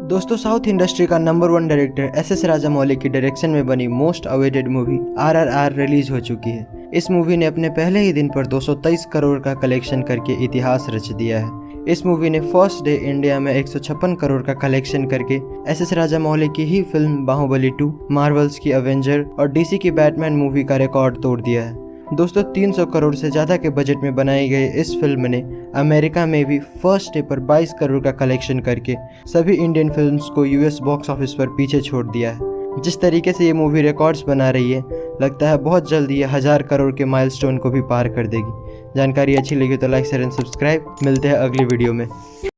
दोस्तों, साउथ इंडस्ट्री का नंबर 1 डायरेक्टर एस.एस. राजामौली की डायरेक्शन में बनी most awaited movie RRR release हो चुकी है। इस मूवी ने अपने पहले ही दिन पर 223 करोड़ का कलेक्शन करके इतिहास रच दिया है। इस मूवी ने फर्स्ट डे इंडिया में 156 करोड़ का कलेक्शन करके एस.एस. राजामौली की ही फिल्म बाहुबली 2, मार्वल्स की अवेंजर और DC की बैटमैन मूवी का रिकॉर्ड तोड़ दिया है। दोस्तों, 300 करोड़ से ज़्यादा के बजट में बनाई गई इस फिल्म ने अमेरिका में भी फर्स्ट डे पर 22 करोड़ का कलेक्शन करके सभी इंडियन फिल्म्स को US बॉक्स ऑफिस पर पीछे छोड़ दिया है। जिस तरीके से ये मूवी रिकॉर्ड्स बना रही है, लगता है बहुत जल्द ये 1000 करोड़ के माइलस्टोन को भी पार कर देगी। जानकारी अच्छी लगी तो लाइक शेयर एंड सब्सक्राइब। मिलते हैं अगली वीडियो में।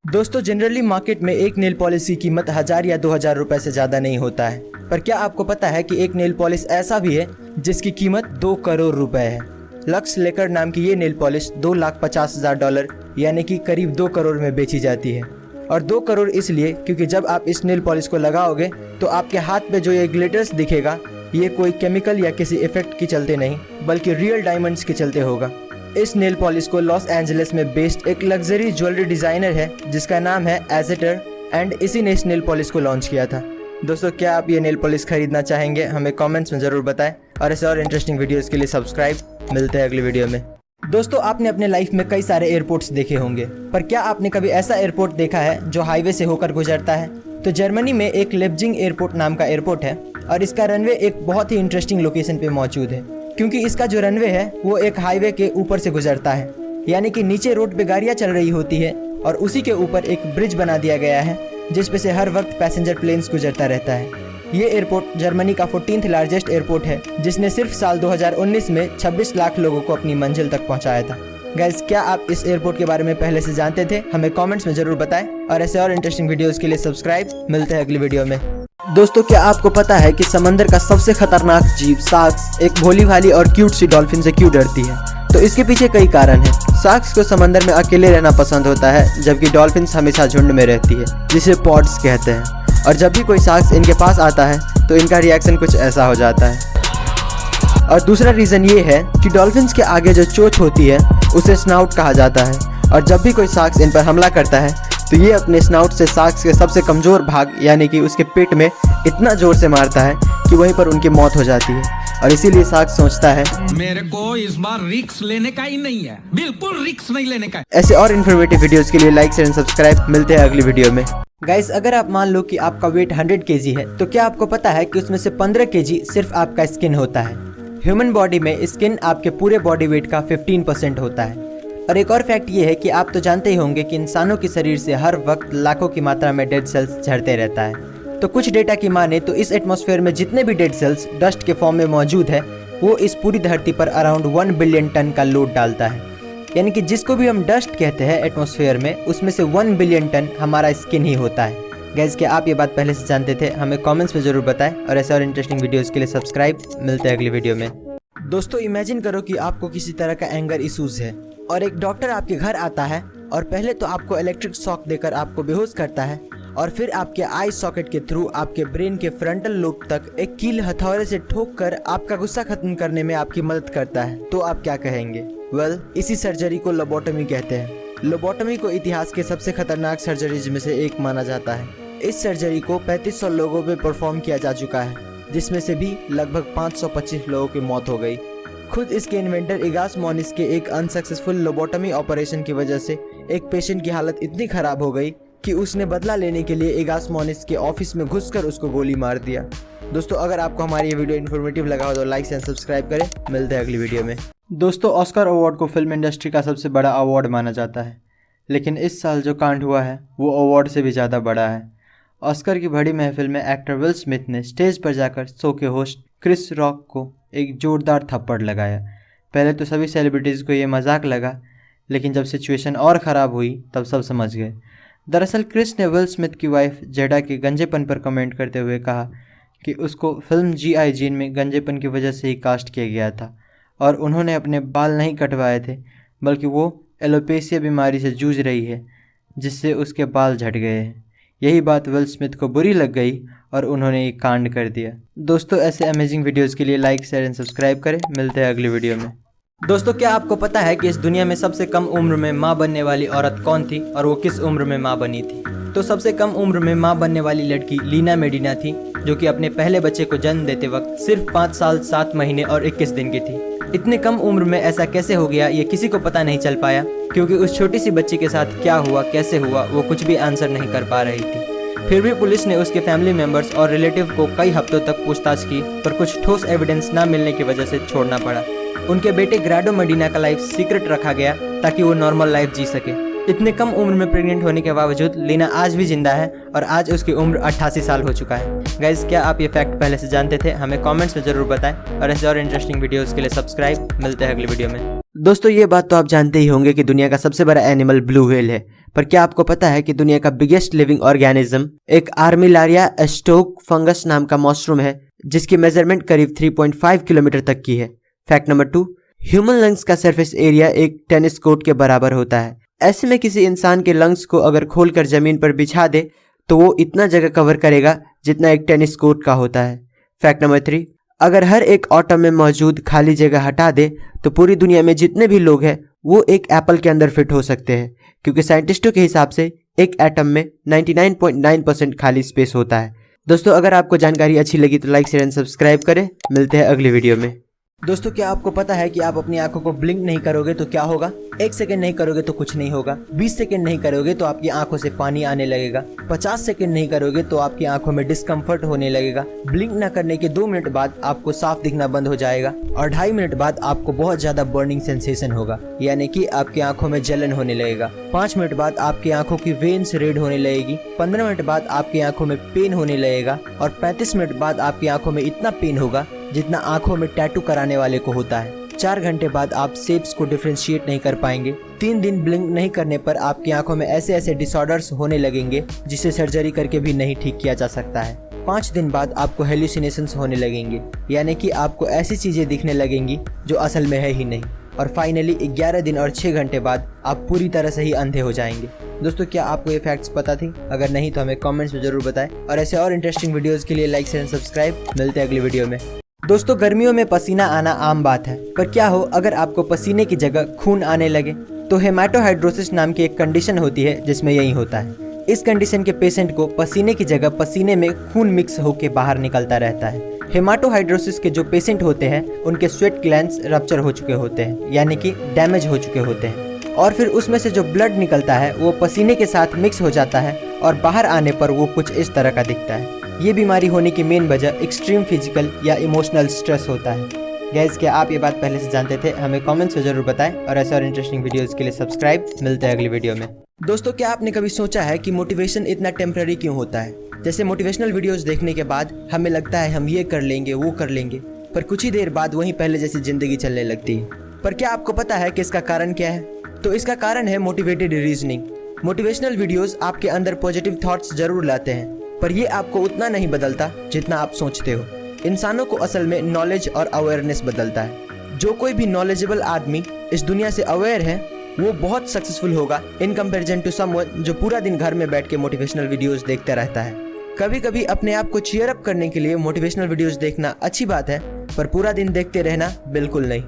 दोस्तों, जनरली मार्केट में एक नेल पॉलिश की कीमत 1000 या 2000 रुपए से ज़्यादा नहीं होता है, पर क्या आपको पता है कि एक नेल पॉलिश ऐसा भी है जिसकी कीमत 2 करोड़ रुपए है। लक्स लेकर नाम की ये नेल पॉलिश $2,50,000 यानी कि करीब 2 करोड़ में बेची जाती है। और 2 करोड़ इसलिए क्योंकि जब आप इस नेल पॉलिश को लगाओगे तो आपके हाथ पे जो ये ग्लिटर्स दिखेगा, ये कोई केमिकल या किसी इफेक्ट के चलते नहीं, बल्कि रियल डायमंड्स के चलते होगा। इस नेल पॉलिश को लॉस एंजलिस में बेस्ड एक लग्जरी ज्वेलरी डिजाइनर है जिसका नाम है एजेटर, एंड इसी ने इस नेल पॉलिश को लॉन्च किया था। दोस्तों, क्या आप ये नेल पॉलिश खरीदना चाहेंगे? हमें कमेंट्स में ज़रूर बताएं, और ऐसे और इंटरेस्टिंग वीडियोस के लिए सब्सक्राइब। मिलते हैं अगली वीडियो में। दोस्तों, आपने अपने लाइफ में कई सारे एयरपोर्ट्स देखे होंगे, पर क्या आपने कभी ऐसा एयरपोर्ट देखा है जो हाईवे से होकर गुजरता है? तो जर्मनी में एक लेप्जिंग एयरपोर्ट नाम का एयरपोर्ट है, और इसका रनवे एक बहुत ही इंटरेस्टिंग लोकेशन पे मौजूद है, क्योंकि इसका जो रनवे है वो एक हाईवे के ऊपर से गुजरता है। यानी कि नीचे रोड पे गाड़ियाँ चल रही होती है और उसी के ऊपर एक ब्रिज बना दिया गया है जिस पे से हर वक्त पैसेंजर प्लेन्स गुजरता रहता है। ये एयरपोर्ट जर्मनी का 14th लार्जेस्ट एयरपोर्ट है, जिसने सिर्फ साल 2019 में 26 लाख लोगों को अपनी मंजिल तक पहुंचाया था। गाइस, क्या आप इस एयरपोर्ट के बारे में पहले से जानते थे? हमें कमेंट्स में जरूर बताएं, और ऐसे और इंटरेस्टिंग वीडियोस के लिए सब्सक्राइब। मिलते हैं अगली वीडियो में। दोस्तों, क्या आपको पता है कि समंदर का सबसे खतरनाक जीव शार्क्स एक भोली भाली और क्यूट सी डॉल्फिन से क्यों डरती है? तो इसके पीछे कई कारण हैं। शार्क्स को समंदर में अकेले रहना पसंद होता है, जबकि डॉल्फिन्स हमेशा झुंड में रहती है, जिसे पॉड्स कहते हैं। और जब भी कोई शार्क्स इनके पास आता है तो इनका रिएक्शन कुछ ऐसा हो जाता है। और दूसरा रीज़न ये है कि डॉल्फिन्स के आगे जो चोंच होती है उसे स्नाउट कहा जाता है, और जब भी कोई शार्क्स इन पर हमला करता है तो ये अपने स्नाउट से शार्क्स के सबसे कमज़ोर भाग यानी कि उसके पेट में इतना ज़ोर से मारता है कि वहीं पर उनकी मौत हो जाती है। और इसीलिए शार्क्स सोचता है मेरे को इस बार रिस्क लेने का ही नहीं है, बिल्कुल रिस्क नहीं लेने का। ऐसे और इन्फॉर्मेटिव वीडियोस के लिए लाइक शेयर एंड सब्सक्राइब। मिलते हैं अगली वीडियो में। गाइस, अगर आप मान लो कि आपका वेट 100 kg है, तो क्या आपको पता है कि उसमें से 15 kg सिर्फ आपका स्किन होता है। ह्यूमन बॉडी में स्किन आपके पूरे बॉडी वेट का 15% होता है। और एक और फैक्ट ये है कि आप तो जानते ही होंगे कि इंसानों के शरीर से हर वक्त लाखों की मात्रा में डेड सेल्स झड़ते रहता है। तो कुछ डेटा की माने तो इस एटमॉस्फेयर में जितने भी डेड सेल्स डस्ट के फॉर्म में मौजूद है, वो इस पूरी धरती पर अराउंड 1 बिलियन टन का लोड डालता है। यानी कि जिसको भी हम डस्ट कहते हैं एटमॉस्फेयर में, उसमें से 1 बिलियन टन हमारा स्किन ही होता है। गाइस, क्या आप ये बात पहले से जानते थे? हमें कमेंट्स में ज़रूर बताएं, और ऐसे और इंटरेस्टिंग वीडियोस के लिए सब्सक्राइब। मिलते हैं अगली वीडियो में। दोस्तों, इमेजिन करो कि आपको किसी तरह का एंगर इश्यूज है, और एक डॉक्टर आपके घर आता है और पहले तो आपको इलेक्ट्रिक शॉक देकर आपको बेहोश करता है और फिर आपके आई सॉकेट के थ्रू आपके ब्रेन के फ्रंटल लोब तक एक कील हथौड़े से ठोक कर आपका गुस्सा खत्म करने में आपकी मदद करता है, तो आप क्या कहेंगे? वेल, इसी सर्जरी को लोबोटमी कहते हैं। लोबोटमी को इतिहास के सबसे खतरनाक सर्जरीज में से एक माना जाता है। इस सर्जरी को 3500 लोगों पे परफॉर्म किया जा चुका है, जिसमें से भी लगभग 525 लोगों की मौत हो गई। खुद इसके इन्वेंटर इगास मोनिस के एक अनसक्सेसफुल लोबोटमी ऑपरेशन की वजह से एक पेशेंट की हालत इतनी खराब हो गई कि उसने बदला लेने के लिए इगास मोनिस के ऑफिस में घुसकर उसको गोली मार दिया। दोस्तों, अगर आपको हमारी ये वीडियो इन्फॉर्मेटिव लगा हो तो लाइक एंड सब्सक्राइब करें। मिलते हैं अगली वीडियो में। दोस्तों, ऑस्कर अवार्ड को फिल्म इंडस्ट्री का सबसे बड़ा अवार्ड माना जाता है, लेकिन इस साल जो कांड हुआ है वो अवार्ड से भी ज़्यादा बड़ा है। ऑस्कर की बड़ी महफिल में एक्टर विल स्मिथ ने स्टेज पर जाकर शो के होस्ट क्रिस रॉक को एक जोरदार थप्पड़ लगाया। पहले तो सभी सेलिब्रिटीज़ को ये मजाक लगा, लेकिन जब सिचुएशन और ख़राब हुई तब सब समझ गए। दरअसल क्रिस ने विल स्मिथ की वाइफ जेडा के गंजेपन पर कमेंट करते हुए कहा कि उसको फिल्म G.I. जेन में गंजेपन की वजह से ही कास्ट किया गया था और उन्होंने अपने बाल नहीं कटवाए थे, बल्कि वो एलोपेशिया बीमारी से जूझ रही है जिससे उसके बाल झड़ गए हैं। यही बात विल स्मिथ को बुरी लग गई और उन्होंने एक कांड कर दिया। दोस्तों, ऐसे अमेजिंग वीडियोज़ के लिए लाइक शेयर एंड सब्सक्राइब करें। मिलते हैं अगली वीडियो में। दोस्तों, क्या आपको पता है कि इस दुनिया में सबसे कम उम्र में माँ बनने वाली औरत कौन थी और वो किस उम्र में माँ बनी थी? तो सबसे कम उम्र में माँ बनने वाली लड़की लीना मेडिना थी, जो कि अपने पहले बच्चे को जन्म देते वक्त सिर्फ 5 साल 7 महीने और 21 दिन की थी। इतने कम उम्र में ऐसा कैसे हो गया ये किसी को पता नहीं चल पाया, क्योंकि उस छोटी सी बच्ची के साथ क्या हुआ, कैसे हुआ, वो कुछ भी आंसर नहीं कर पा रही थी। फिर भी पुलिस ने उसके फैमिली मेंबर्स और रिलेटिव को कई हफ्तों तक पूछताछ की, पर कुछ ठोस एविडेंस ना मिलने की वजह से छोड़ना पड़ा। उनके बेटे ग्राडो मेडिना का लाइफ सीक्रेट रखा गया ताकि वो नॉर्मल लाइफ जी सके। इतने कम उम्र में प्रेग्नेंट होने के बावजूद लीना आज भी जिंदा है और आज उसकी उम्र 88 साल हो चुका है। गाइज, क्या आप ये फैक्ट पहले से जानते थे? हमें कमेंट्स में जरूर बताएं और ऐसे और इंटरेस्टिंग वीडियोस के लिए सब्सक्राइब। मिलते हैं अगली वीडियो में। दोस्तों, ये बात तो आप जानते ही होंगे कि दुनिया का सबसे बड़ा एनिमल ब्लू व्हेल है, पर क्या आपको पता है कि दुनिया का बिगेस्ट लिविंग ऑर्गेनिज्म एक आर्मिलारिया एस्टोक फंगस नाम का मशरूम है, जिसकी मेजरमेंट करीब 3.5 किलोमीटर तक की है। फैक्ट नंबर 2, ह्यूमन लंग्स का सरफेस एरिया एक टेनिस कोर्ट के बराबर होता है। ऐसे में किसी इंसान के लंग्स को अगर खोलकर जमीन पर बिछा दे तो वो इतना जगह कवर करेगा जितना एक टेनिस कोर्ट का होता है। फैक्ट नंबर 3, अगर हर एक एटम में मौजूद खाली जगह हटा दे तो पूरी दुनिया में जितने भी लोग हैं वो एक एप्पल के अंदर फिट हो सकते हैं, क्योंकि साइंटिस्टों के हिसाब से एक एटम में 99.9% खाली स्पेस होता है। दोस्तों, अगर आपको जानकारी अच्छी लगी तो लाइक शेयर एंड सब्सक्राइब करें। मिलते हैं अगली वीडियो में। दोस्तों, क्या आपको पता है कि आप अपनी आंखों को ब्लिंक नहीं करोगे तो क्या होगा? 1 सेकंड नहीं करोगे तो कुछ नहीं होगा, 20 सेकंड नहीं करोगे तो आपकी आंखों से पानी आने लगेगा, 50 सेकंड नहीं करोगे तो आपकी आंखों में डिस्कम्फर्ट होने लगेगा, ब्लिंक न करने के 2 मिनट बाद आपको साफ दिखना बंद हो जाएगा और 2.5 मिनट बाद आपको बहुत ज्यादा बर्निंग सेंसेशन होगा, यानी कि आपकी आंखों में जलन होने लगेगा। 5 मिनट बाद आपकी आंखों की वेन्स रेड होने लगेगी, 15 मिनट बाद आपकी आंखों में पेन होने लगेगा और 35 मिनट बाद आपकी आंखों में इतना पेन होगा जितना आंखों में टैटू कराने वाले को होता है। 4 घंटे बाद आप शेप्स को डिफरेंशिएट नहीं कर पाएंगे। 3 दिन ब्लिंक नहीं करने पर आपकी आंखों में ऐसे ऐसे डिसऑर्डर्स होने लगेंगे जिसे सर्जरी करके भी नहीं ठीक किया जा सकता है। 5 दिन बाद आपको हेल्यूसिनेशंस होने लगेंगे, यानी कि आपको ऐसी चीजें दिखने लगेंगी जो असल में है ही नहीं। और फाइनली 11 दिन और 6 घंटे बाद आप पूरी तरह से ही अंधे हो जाएंगे। दोस्तों, क्या आपको ये फैक्ट्स पता थी? अगर नहीं तो हमें कमेंट्स में जरूर बताएं और ऐसे और इंटरेस्टिंग वीडियोस के लिए लाइक शेयर एंड सब्सक्राइब। मिलते हैं अगली वीडियो में। दोस्तों, गर्मियों में पसीना आना आम बात है, पर क्या हो अगर आपको पसीने की जगह खून आने लगे? तो हेमाटोहाइड्रोसिस नाम की एक कंडीशन होती है जिसमें यही होता है। इस कंडीशन के पेशेंट को पसीने की जगह पसीने में खून मिक्स होकर बाहर निकलता रहता है। हेमाटोहाइड्रोसिस के जो पेशेंट होते हैं उनके स्वेट ग्लैंड्स रप्चर हो चुके होते हैं, यानी कि डैमेज हो चुके होते हैं, और फिर उसमें से जो ब्लड निकलता है वो पसीने के साथ मिक्स हो जाता है और बाहर आने पर वो कुछ इस तरह का दिखता है। ये बीमारी होने की मेन वजह एक्सट्रीम फिजिकल या इमोशनल स्ट्रेस होता है। गाइस, क्या आप ये बात पहले से जानते थे? हमें कमेंट्स में जरूर बताएं और ऐसे और इंटरेस्टिंग वीडियोस के लिए सब्सक्राइब। मिलते हैं अगली वीडियो में। दोस्तों, क्या आपने कभी सोचा है कि मोटिवेशन इतना टेम्पररी क्यों होता है? जैसे मोटिवेशनल वीडियोस देखने के बाद हमें लगता है हम ये कर लेंगे, वो कर लेंगे, पर कुछ ही देर बाद वहीं पहले जैसी जिंदगी चलने लगती है। पर क्या आपको पता है कि इसका कारण क्या है? तो इसका कारण है मोटिवेटेड रीजनिंग। मोटिवेशनल वीडियोस आपके अंदर पॉजिटिव थॉट्स जरूर लाते हैं, पर ये आपको उतना नहीं बदलता जितना आप सोचते हो। इंसानों को असल में नॉलेज और अवेयरनेस बदलता है। जो कोई भी नॉलेजेबल आदमी इस दुनिया से अवेयर है वो बहुत सक्सेसफुल होगा इन कंपैरिजन टू समवन जो पूरा दिन घर में बैठ के मोटिवेशनल वीडियोस देखता रहता है। कभी कभी अपने आप को चीयर अप करने के लिए मोटिवेशनल वीडियोस देखना अच्छी बात है, पर पूरा दिन देखते रहना बिल्कुल नहीं।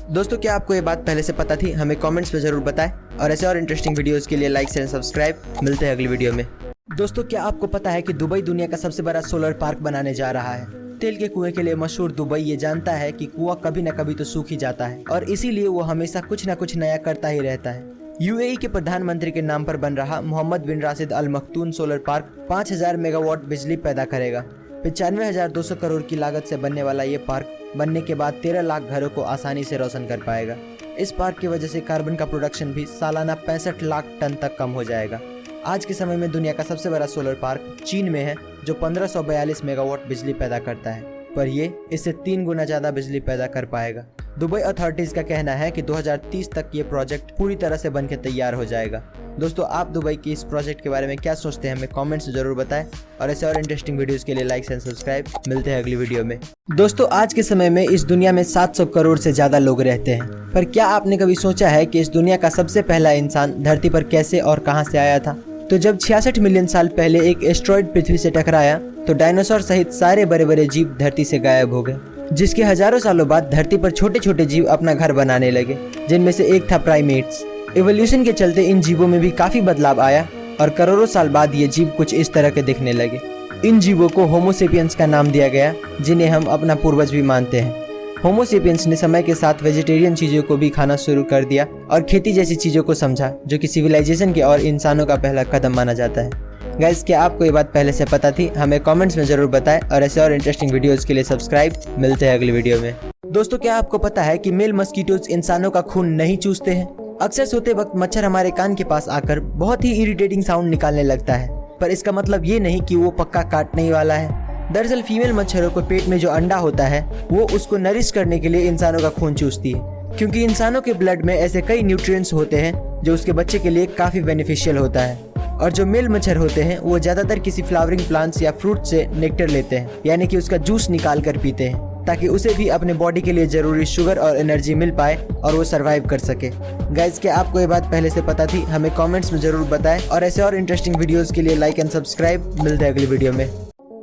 दोस्तों, क्या आपको ये बात पहले से पता थी? हमें कमेंट्स में जरूर बताएं और ऐसे और इंटरेस्टिंग वीडियोस के लिए लाइक एंड सब्सक्राइब। मिलते हैं अगली वीडियो में। दोस्तों, क्या आपको पता है कि दुबई दुनिया का सबसे बड़ा सोलर पार्क बनाने जा रहा है? तेल के कुएं के लिए मशहूर दुबई ये जानता है कि कुआं कभी न कभी तो सूख ही जाता है और इसीलिए वो हमेशा कुछ न कुछ नया करता ही रहता है। यूएई के प्रधानमंत्री के नाम पर बन रहा मोहम्मद बिन राशिद अल मखतूम सोलर पार्क 5000 मेगावाट बिजली पैदा करेगा। 95,200 करोड़ की लागत से बनने वाला ये पार्क बनने के बाद 13 लाख घरों को आसानी से रोशन कर पाएगा। इस पार्क की वजह से कार्बन का प्रोडक्शन भी सालाना 65 लाख टन तक कम हो जाएगा। आज के समय में दुनिया का सबसे बड़ा सोलर पार्क चीन में है जो 1542 मेगावाट बिजली पैदा करता है, पर ये इससे 3 गुना ज्यादा बिजली पैदा कर पाएगा। दुबई अथॉरिटीज का कहना है कि 2030 तक ये प्रोजेक्ट पूरी तरह से बनकर तैयार हो जाएगा। दोस्तों, आप दुबई की इस प्रोजेक्ट के बारे में क्या सोचते हैं? हमें कमेंट्स में जरूर बताएं और ऐसे और इंटरेस्टिंग वीडियोस के लिए लाइक एंड सब्सक्राइब। मिलते हैं अगली वीडियो में। दोस्तों, आज के समय में इस दुनिया में 700 करोड़ से ज्यादा लोग रहते हैं, पर क्या आपने कभी सोचा है कि इस दुनिया का सबसे पहला इंसान धरती पर कैसे और कहाँ से आया था? तो जब 66 मिलियन साल पहले एक एस्ट्रॉइड पृथ्वी से टकराया तो डायनासोर सहित सारे बड़े बड़े जीव धरती से गायब हो गए, जिसके हजारों सालों बाद धरती पर छोटे छोटे जीव अपना घर बनाने लगे, जिनमें से एक था प्राइमेट्स। इवोल्यूशन के चलते इन जीवों में भी काफी बदलाव आया और करोड़ों साल बाद ये जीव कुछ इस तरह के दिखने लगे। इन जीवों को होमो सेपियंस का नाम दिया गया, जिन्हें हम अपना पूर्वज भी मानते हैं। होमो सेपियंस ने समय के साथ वेजिटेरियन चीजों को भी खाना शुरू कर दिया और खेती जैसी चीजों को समझा, जो कि सिविलाइजेशन के और इंसानों का पहला कदम माना जाता है। गाइस, क्या आपको ये बात पहले से पता थी? हमें कमेंट्स में जरूर बताएं और ऐसे और इंटरेस्टिंग वीडियोस के लिए सब्सक्राइब। मिलते हैं अगली वीडियो में। दोस्तों, क्या आपको पता है कि मेल मस्कीटोज इंसानों का खून नहीं चूसते हैं? अक्सर सोते वक्त मच्छर हमारे कान के पास आकर बहुत ही इरिटेटिंग साउंड निकालने लगता है, पर इसका मतलब ये नहीं कि वो पक्का काटने ही वाला है। दरअसल फीमेल मच्छरों को पेट में जो अंडा होता है वो उसको नरिश करने के लिए इंसानों का खून चूसती है, क्योंकि इंसानों के ब्लड में ऐसे कई न्यूट्रिएंट्स होते हैं जो उसके बच्चे के लिए काफी बेनिफिशियल होता है। और जो मेल मच्छर होते हैं वो ज्यादातर किसी फ्लावरिंग प्लांट्स या फ्रूट से नेक्टर लेते हैं, यानी कि उसका जूस निकाल कर पीते हैं, ताकि उसे भी अपने बॉडी के लिए जरूरी शुगर और एनर्जी मिल पाए और वो सरवाइव कर सके। गाइज, क्या आपको ये बात पहले से पता थी? हमें कमेंट्स में जरूर बताएं और ऐसे और इंटरेस्टिंग वीडियोस के लिए लाइक एंड सब्सक्राइब। मिलते हैं अगली वीडियो में।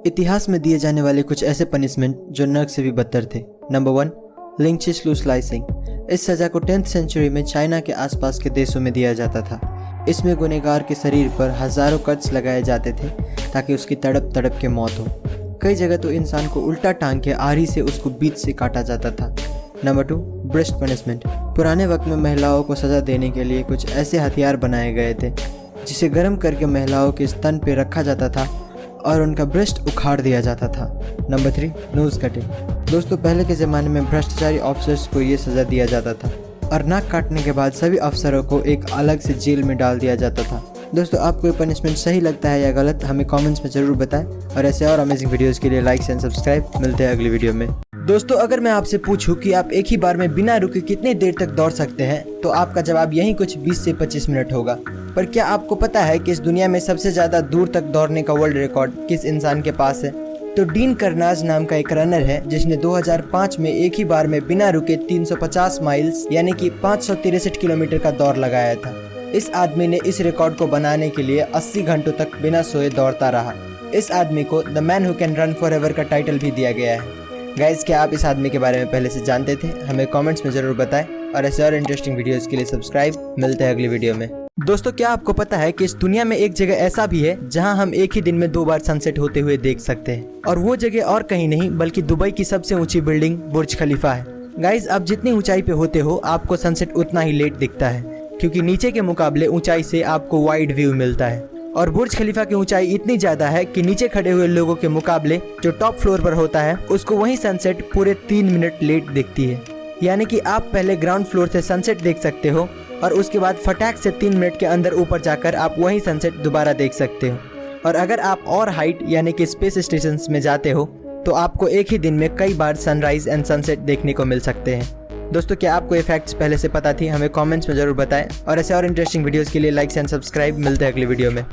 इतिहास में दिए जाने वाले कुछ ऐसे पनिशमेंट जो नर्क से भी बदतर थे। नंबर 1, लिंचिस लू स्लाइसिंग। इस सजा को 10th सेंचुरी में चाइना के आसपास के देशों में दिया जाता था। इसमें गुनहगार के शरीर पर हजारों कट्स लगाए जाते थे ताकि उसकी तड़प तड़प के मौत हो। कई जगह तो इंसान को उल्टा टांग के आरी से उसको बीच से काटा जाता था। Number 2, breast punishment. पुराने वक्त में महिलाओं को सजा देने के लिए कुछ ऐसे हथियार बनाए गए थे जिसे गर्म करके महिलाओं के स्तन पे रखा जाता था और उनका ब्रेस्ट उखाड़ दिया जाता था। Number 3, nose cutting. दोस्तों, पहले के ज़माने में भ्रष्टाचारी ऑफिसर्स को ये सज़ा दिया जाता था और नाक काटने के बाद सभी अफसरों को एक अलग से जेल में डाल दिया जाता था। दोस्तों, आपको ये पनिशमेंट सही लगता है या गलत? हमें कमेंट्स में ज़रूर बताएं और ऐसे और अमेजिंग वीडियोस के लिए लाइक एंड सब्सक्राइब। मिलते हैं अगली वीडियो में। दोस्तों, अगर मैं आपसे पूछूं कि आप एक ही बार में बिना रुके कितनी देर तक दौड़ सकते हैं, तो आपका जवाब यही कुछ 20 से 25 मिनट होगा। पर क्या आपको पता है कि इस दुनिया में सबसे ज्यादा दूर तक दौड़ने का वर्ल्ड रिकॉर्ड किस इंसान के पास है? तो डीन कर्नाज नाम का एक रनर है जिसने 2005 में एक ही बार में बिना रुके 350 माइल्स यानी कि 563 किलोमीटर का दौड़ लगाया था। इस आदमी ने इस रिकॉर्ड को बनाने के लिए 80 घंटों तक बिना सोए दौड़ता रहा। इस आदमी को the man who can run for ever का टाइटल भी दिया गया है। गाइस, क्या आप इस आदमी के बारे में पहले से जानते थे? हमें कमेंट्स में जरूर बताएं और ऐसे और इंटरेस्टिंग वीडियोस के लिए सब्सक्राइब। मिलते हैं अगली वीडियो में। दोस्तों, क्या आपको पता है कि इस दुनिया में एक जगह ऐसा भी है जहां हम एक ही दिन में 2 बार सनसेट होते हुए देख सकते हैं, और वो जगह और कहीं नहीं बल्कि दुबई की सबसे ऊंची बिल्डिंग बुर्ज खलीफा है। गाइस, आप जितनी ऊंचाई पे होते हो आपको सनसेट उतना ही लेट दिखता है, क्योंकि नीचे के मुकाबले ऊंचाई से आपको वाइड व्यू मिलता है। और बुर्ज खलीफा की ऊंचाई इतनी ज्यादा है कि नीचे खड़े हुए लोगों के मुकाबले जो टॉप फ्लोर पर होता है उसको वही सनसेट पूरे 3 मिनट लेट दिखती है। यानी कि आप पहले ग्राउंड फ्लोर से सनसेट देख सकते हो और उसके बाद फटाक से 3 मिनट के अंदर ऊपर जाकर आप वही सनसेट दोबारा देख सकते हो। और अगर आप और हाइट यानी कि स्पेस स्टेशन में जाते हो तो आपको एक ही दिन में कई बार सनराइज एंड सनसेट देखने को मिल सकते हैं। दोस्तों, क्या आपको ये फैक्ट्स पहले से पता थी? हमें कमेंट्स में जरूर बताएं और ऐसे और इंटरेस्टिंग वीडियोस के लिए लाइक एंड सब्सक्राइब। मिलते हैं अगली वीडियो में।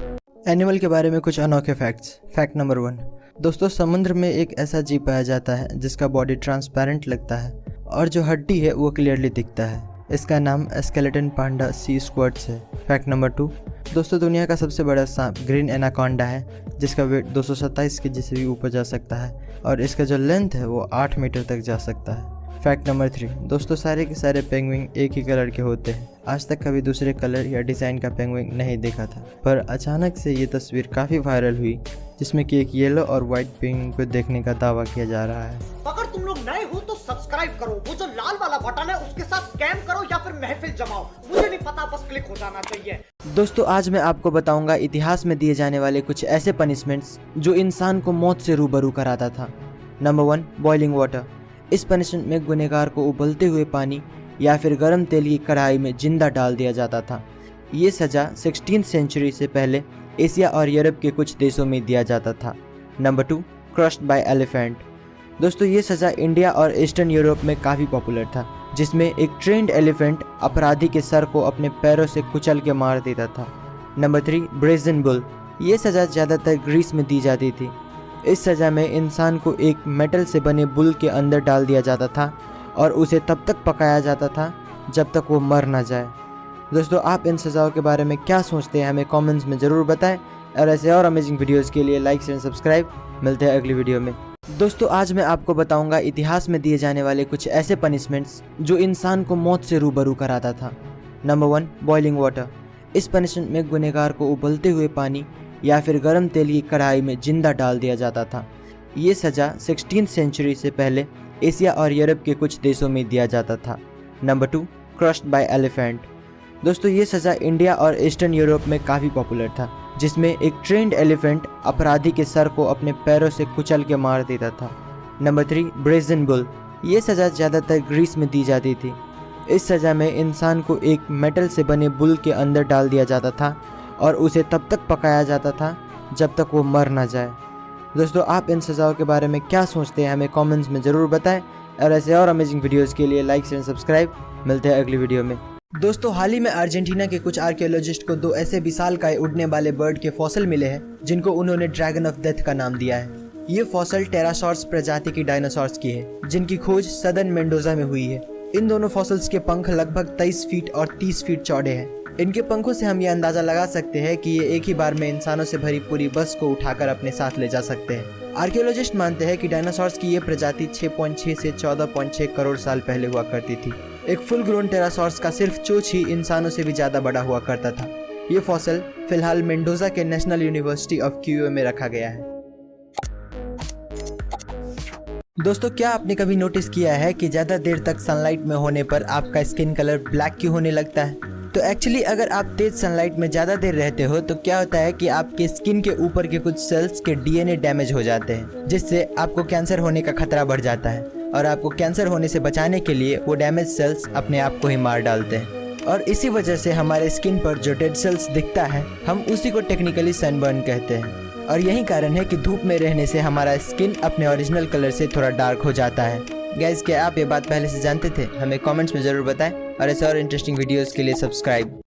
एनिमल के बारे में कुछ अनोखे फैक्ट्स। फैक्ट नंबर 1, दोस्तों, समुद्र में एक ऐसा जीव पाया जाता है जिसका बॉडी ट्रांसपेरेंट लगता है और जो हड्डी है वो क्लियरली दिखता है। इसका नाम स्केलेटन पांडा सी स्क्वाड्स है। फैक्ट नंबर 2, दोस्तों दुनिया का सबसे बड़ा सांप ग्रीन एनाकोंडा है, जिसका वेट 227 केजी से भी ऊपर जा सकता है और इसका जो लेंथ है वो 8 मीटर तक जा सकता है। फैक्ट नंबर 3, दोस्तों सारे के सारे पेंगुइन एक ही कलर के होते हैं। आज तक कभी दूसरे कलर या डिज़ाइन का पेंगुइन नहीं देखा था, पर अचानक से ये तस्वीर काफ़ी वायरल हुई, जिसमें कि एक येलो और वाइट पेंगुइन को देखने का दावा किया जा रहा है। अगर तुम लोग नए हो तो सब्सक्राइब करो, वो जो लाल वाला बटन है उसके साथ स्कैम करो या फिर महफिल जमाओ, मुझे नहीं पता, बस क्लिक हो जाना चाहिए। दोस्तों आज मैं आपको बताऊंगा इतिहास में दिए जाने वाले कुछ ऐसे पनिशमेंट्स जो इंसान को मौत से रूबरू कराता था। Number 1, boiling water. इस पनिशमेंट में गुनहगार को उबलते हुए पानी या फिर गर्म तेल की कढ़ाई में जिंदा डाल दिया जाता था। ये सज़ा 16वीं सेंचुरी से पहले एशिया और यूरोप के कुछ देशों में दिया जाता था। Number 2, crushed bye elephant. दोस्तों ये सज़ा इंडिया और ईस्टर्न यूरोप में काफ़ी पॉपुलर था, जिसमें एक ट्रेंड एलिफेंट अपराधी के सर को अपने पैरों से कुचल के मार देता था। Number 3, brazen bull. ये सज़ा ज़्यादातर ग्रीस में दी जाती थी। इस सज़ा में इंसान को एक मेटल से बने बुल के अंदर डाल दिया जाता था और उसे तब तक पकाया जाता था जब तक वो मर ना जाए। दोस्तों आप इन सज़ाओं के बारे में क्या सोचते हैं हमें कमेंट्स में ज़रूर बताएं और ऐसे और अमेजिंग वीडियोस के लिए लाइक शेयर सब्सक्राइब। मिलते हैं अगली वीडियो में। दोस्तों आज मैं आपको बताऊंगा इतिहास में दिए जाने वाले कुछ ऐसे पनिशमेंट्स जो इंसान को मौत से रूबरू कराता था। Number 1, boiling water. इस पनिशमेंट में गुनहगार को उबलते हुए पानी या फिर गर्म तेल की कढ़ाई में जिंदा डाल दिया जाता था। ये सज़ा 16वीं सेंचुरी से पहले एशिया और यूरोप के कुछ देशों में दिया जाता था। Number 2, crushed bye elephant. दोस्तों ये सज़ा इंडिया और ईस्टर्न यूरोप में काफ़ी पॉपुलर था, जिसमें एक ट्रेंड एलिफेंट अपराधी के सर को अपने पैरों से कुचल के मार देता था। Number 3, brazen bull. ये सज़ा ज़्यादातर ग्रीस में दी जाती थी। इस सज़ा में इंसान को एक मेटल से बने बुल के अंदर डाल दिया जाता था और उसे तब तक पकाया जाता था जब तक वो मर ना जाए। दोस्तों आप इन सज़ाओं के बारे में क्या सोचते हैं हमें कमेंट्स में ज़रूर बताएं और ऐसे और अमेजिंग वीडियोस के लिए लाइक शेयर सब्सक्राइब। मिलते हैं अगली वीडियो में। दोस्तों हाल ही में अर्जेंटीना के कुछ आर्कियोलॉजिस्ट को 2 ऐसे विशालकाय उड़ने वाले बर्ड के फॉसल मिले हैं, जिनको उन्होंने ड्रैगन ऑफ डेथ का नाम दिया है। ये फॉसल टेरासॉर्स प्रजाति की डायनासोर्स की है, जिनकी खोज सदर्न मेंडोजा में हुई है। इन दोनों फॉसल्स के पंख लगभग 23 फीट और 30 फीट चौड़े हैं। इनके पंखों से हम ये अंदाजा लगा सकते हैं कि ये एक ही बार में इंसानों से भरी पूरी बस को उठाकर अपने साथ ले जा सकते हैं। आर्कियोलॉजिस्ट मानते हैं कि डायनासोर्स की ये प्रजाति 6.6 से 14.6 करोड़ साल पहले हुआ करती थी। एक फुल ग्रोन टेरासॉर्स का सिर्फ चोंच ही इंसानों से भी ज़्यादा बड़ा हुआ करता था। ये फॉसल फिलहाल मेंडोजा के नेशनल यूनिवर्सिटी ऑफ क्यूओ में रखा गया है। दोस्तों क्या आपने कभी नोटिस किया है कि ज़्यादा देर तक सनलाइट में होने पर आपका स्किन कलर ब्लैक क्यों होने लगता है? तो एक्चुअली अगर आप तेज सनलाइट में ज़्यादा देर रहते हो तो क्या होता है कि आपके स्किन के ऊपर के कुछ सेल्स के डीएनए डैमेज हो जाते हैं, जिससे आपको कैंसर होने का खतरा बढ़ जाता है और आपको कैंसर होने से बचाने के लिए वो डैमेज सेल्स अपने आप को ही मार डालते हैं। और इसी वजह से हमारे स्किन पर जो डेड सेल्स दिखता है हम उसी को टेक्निकली सनबर्न कहते हैं। और यही कारण है कि धूप में रहने से हमारा स्किन अपने ओरिजिनल कलर से थोड़ा डार्क हो जाता है। गाइस क्या आप ये बात पहले से जानते थे? हमें कमेंट्स में ज़रूर बताएं और ऐसे और इंटरेस्टिंग वीडियोस के लिए सब्सक्राइब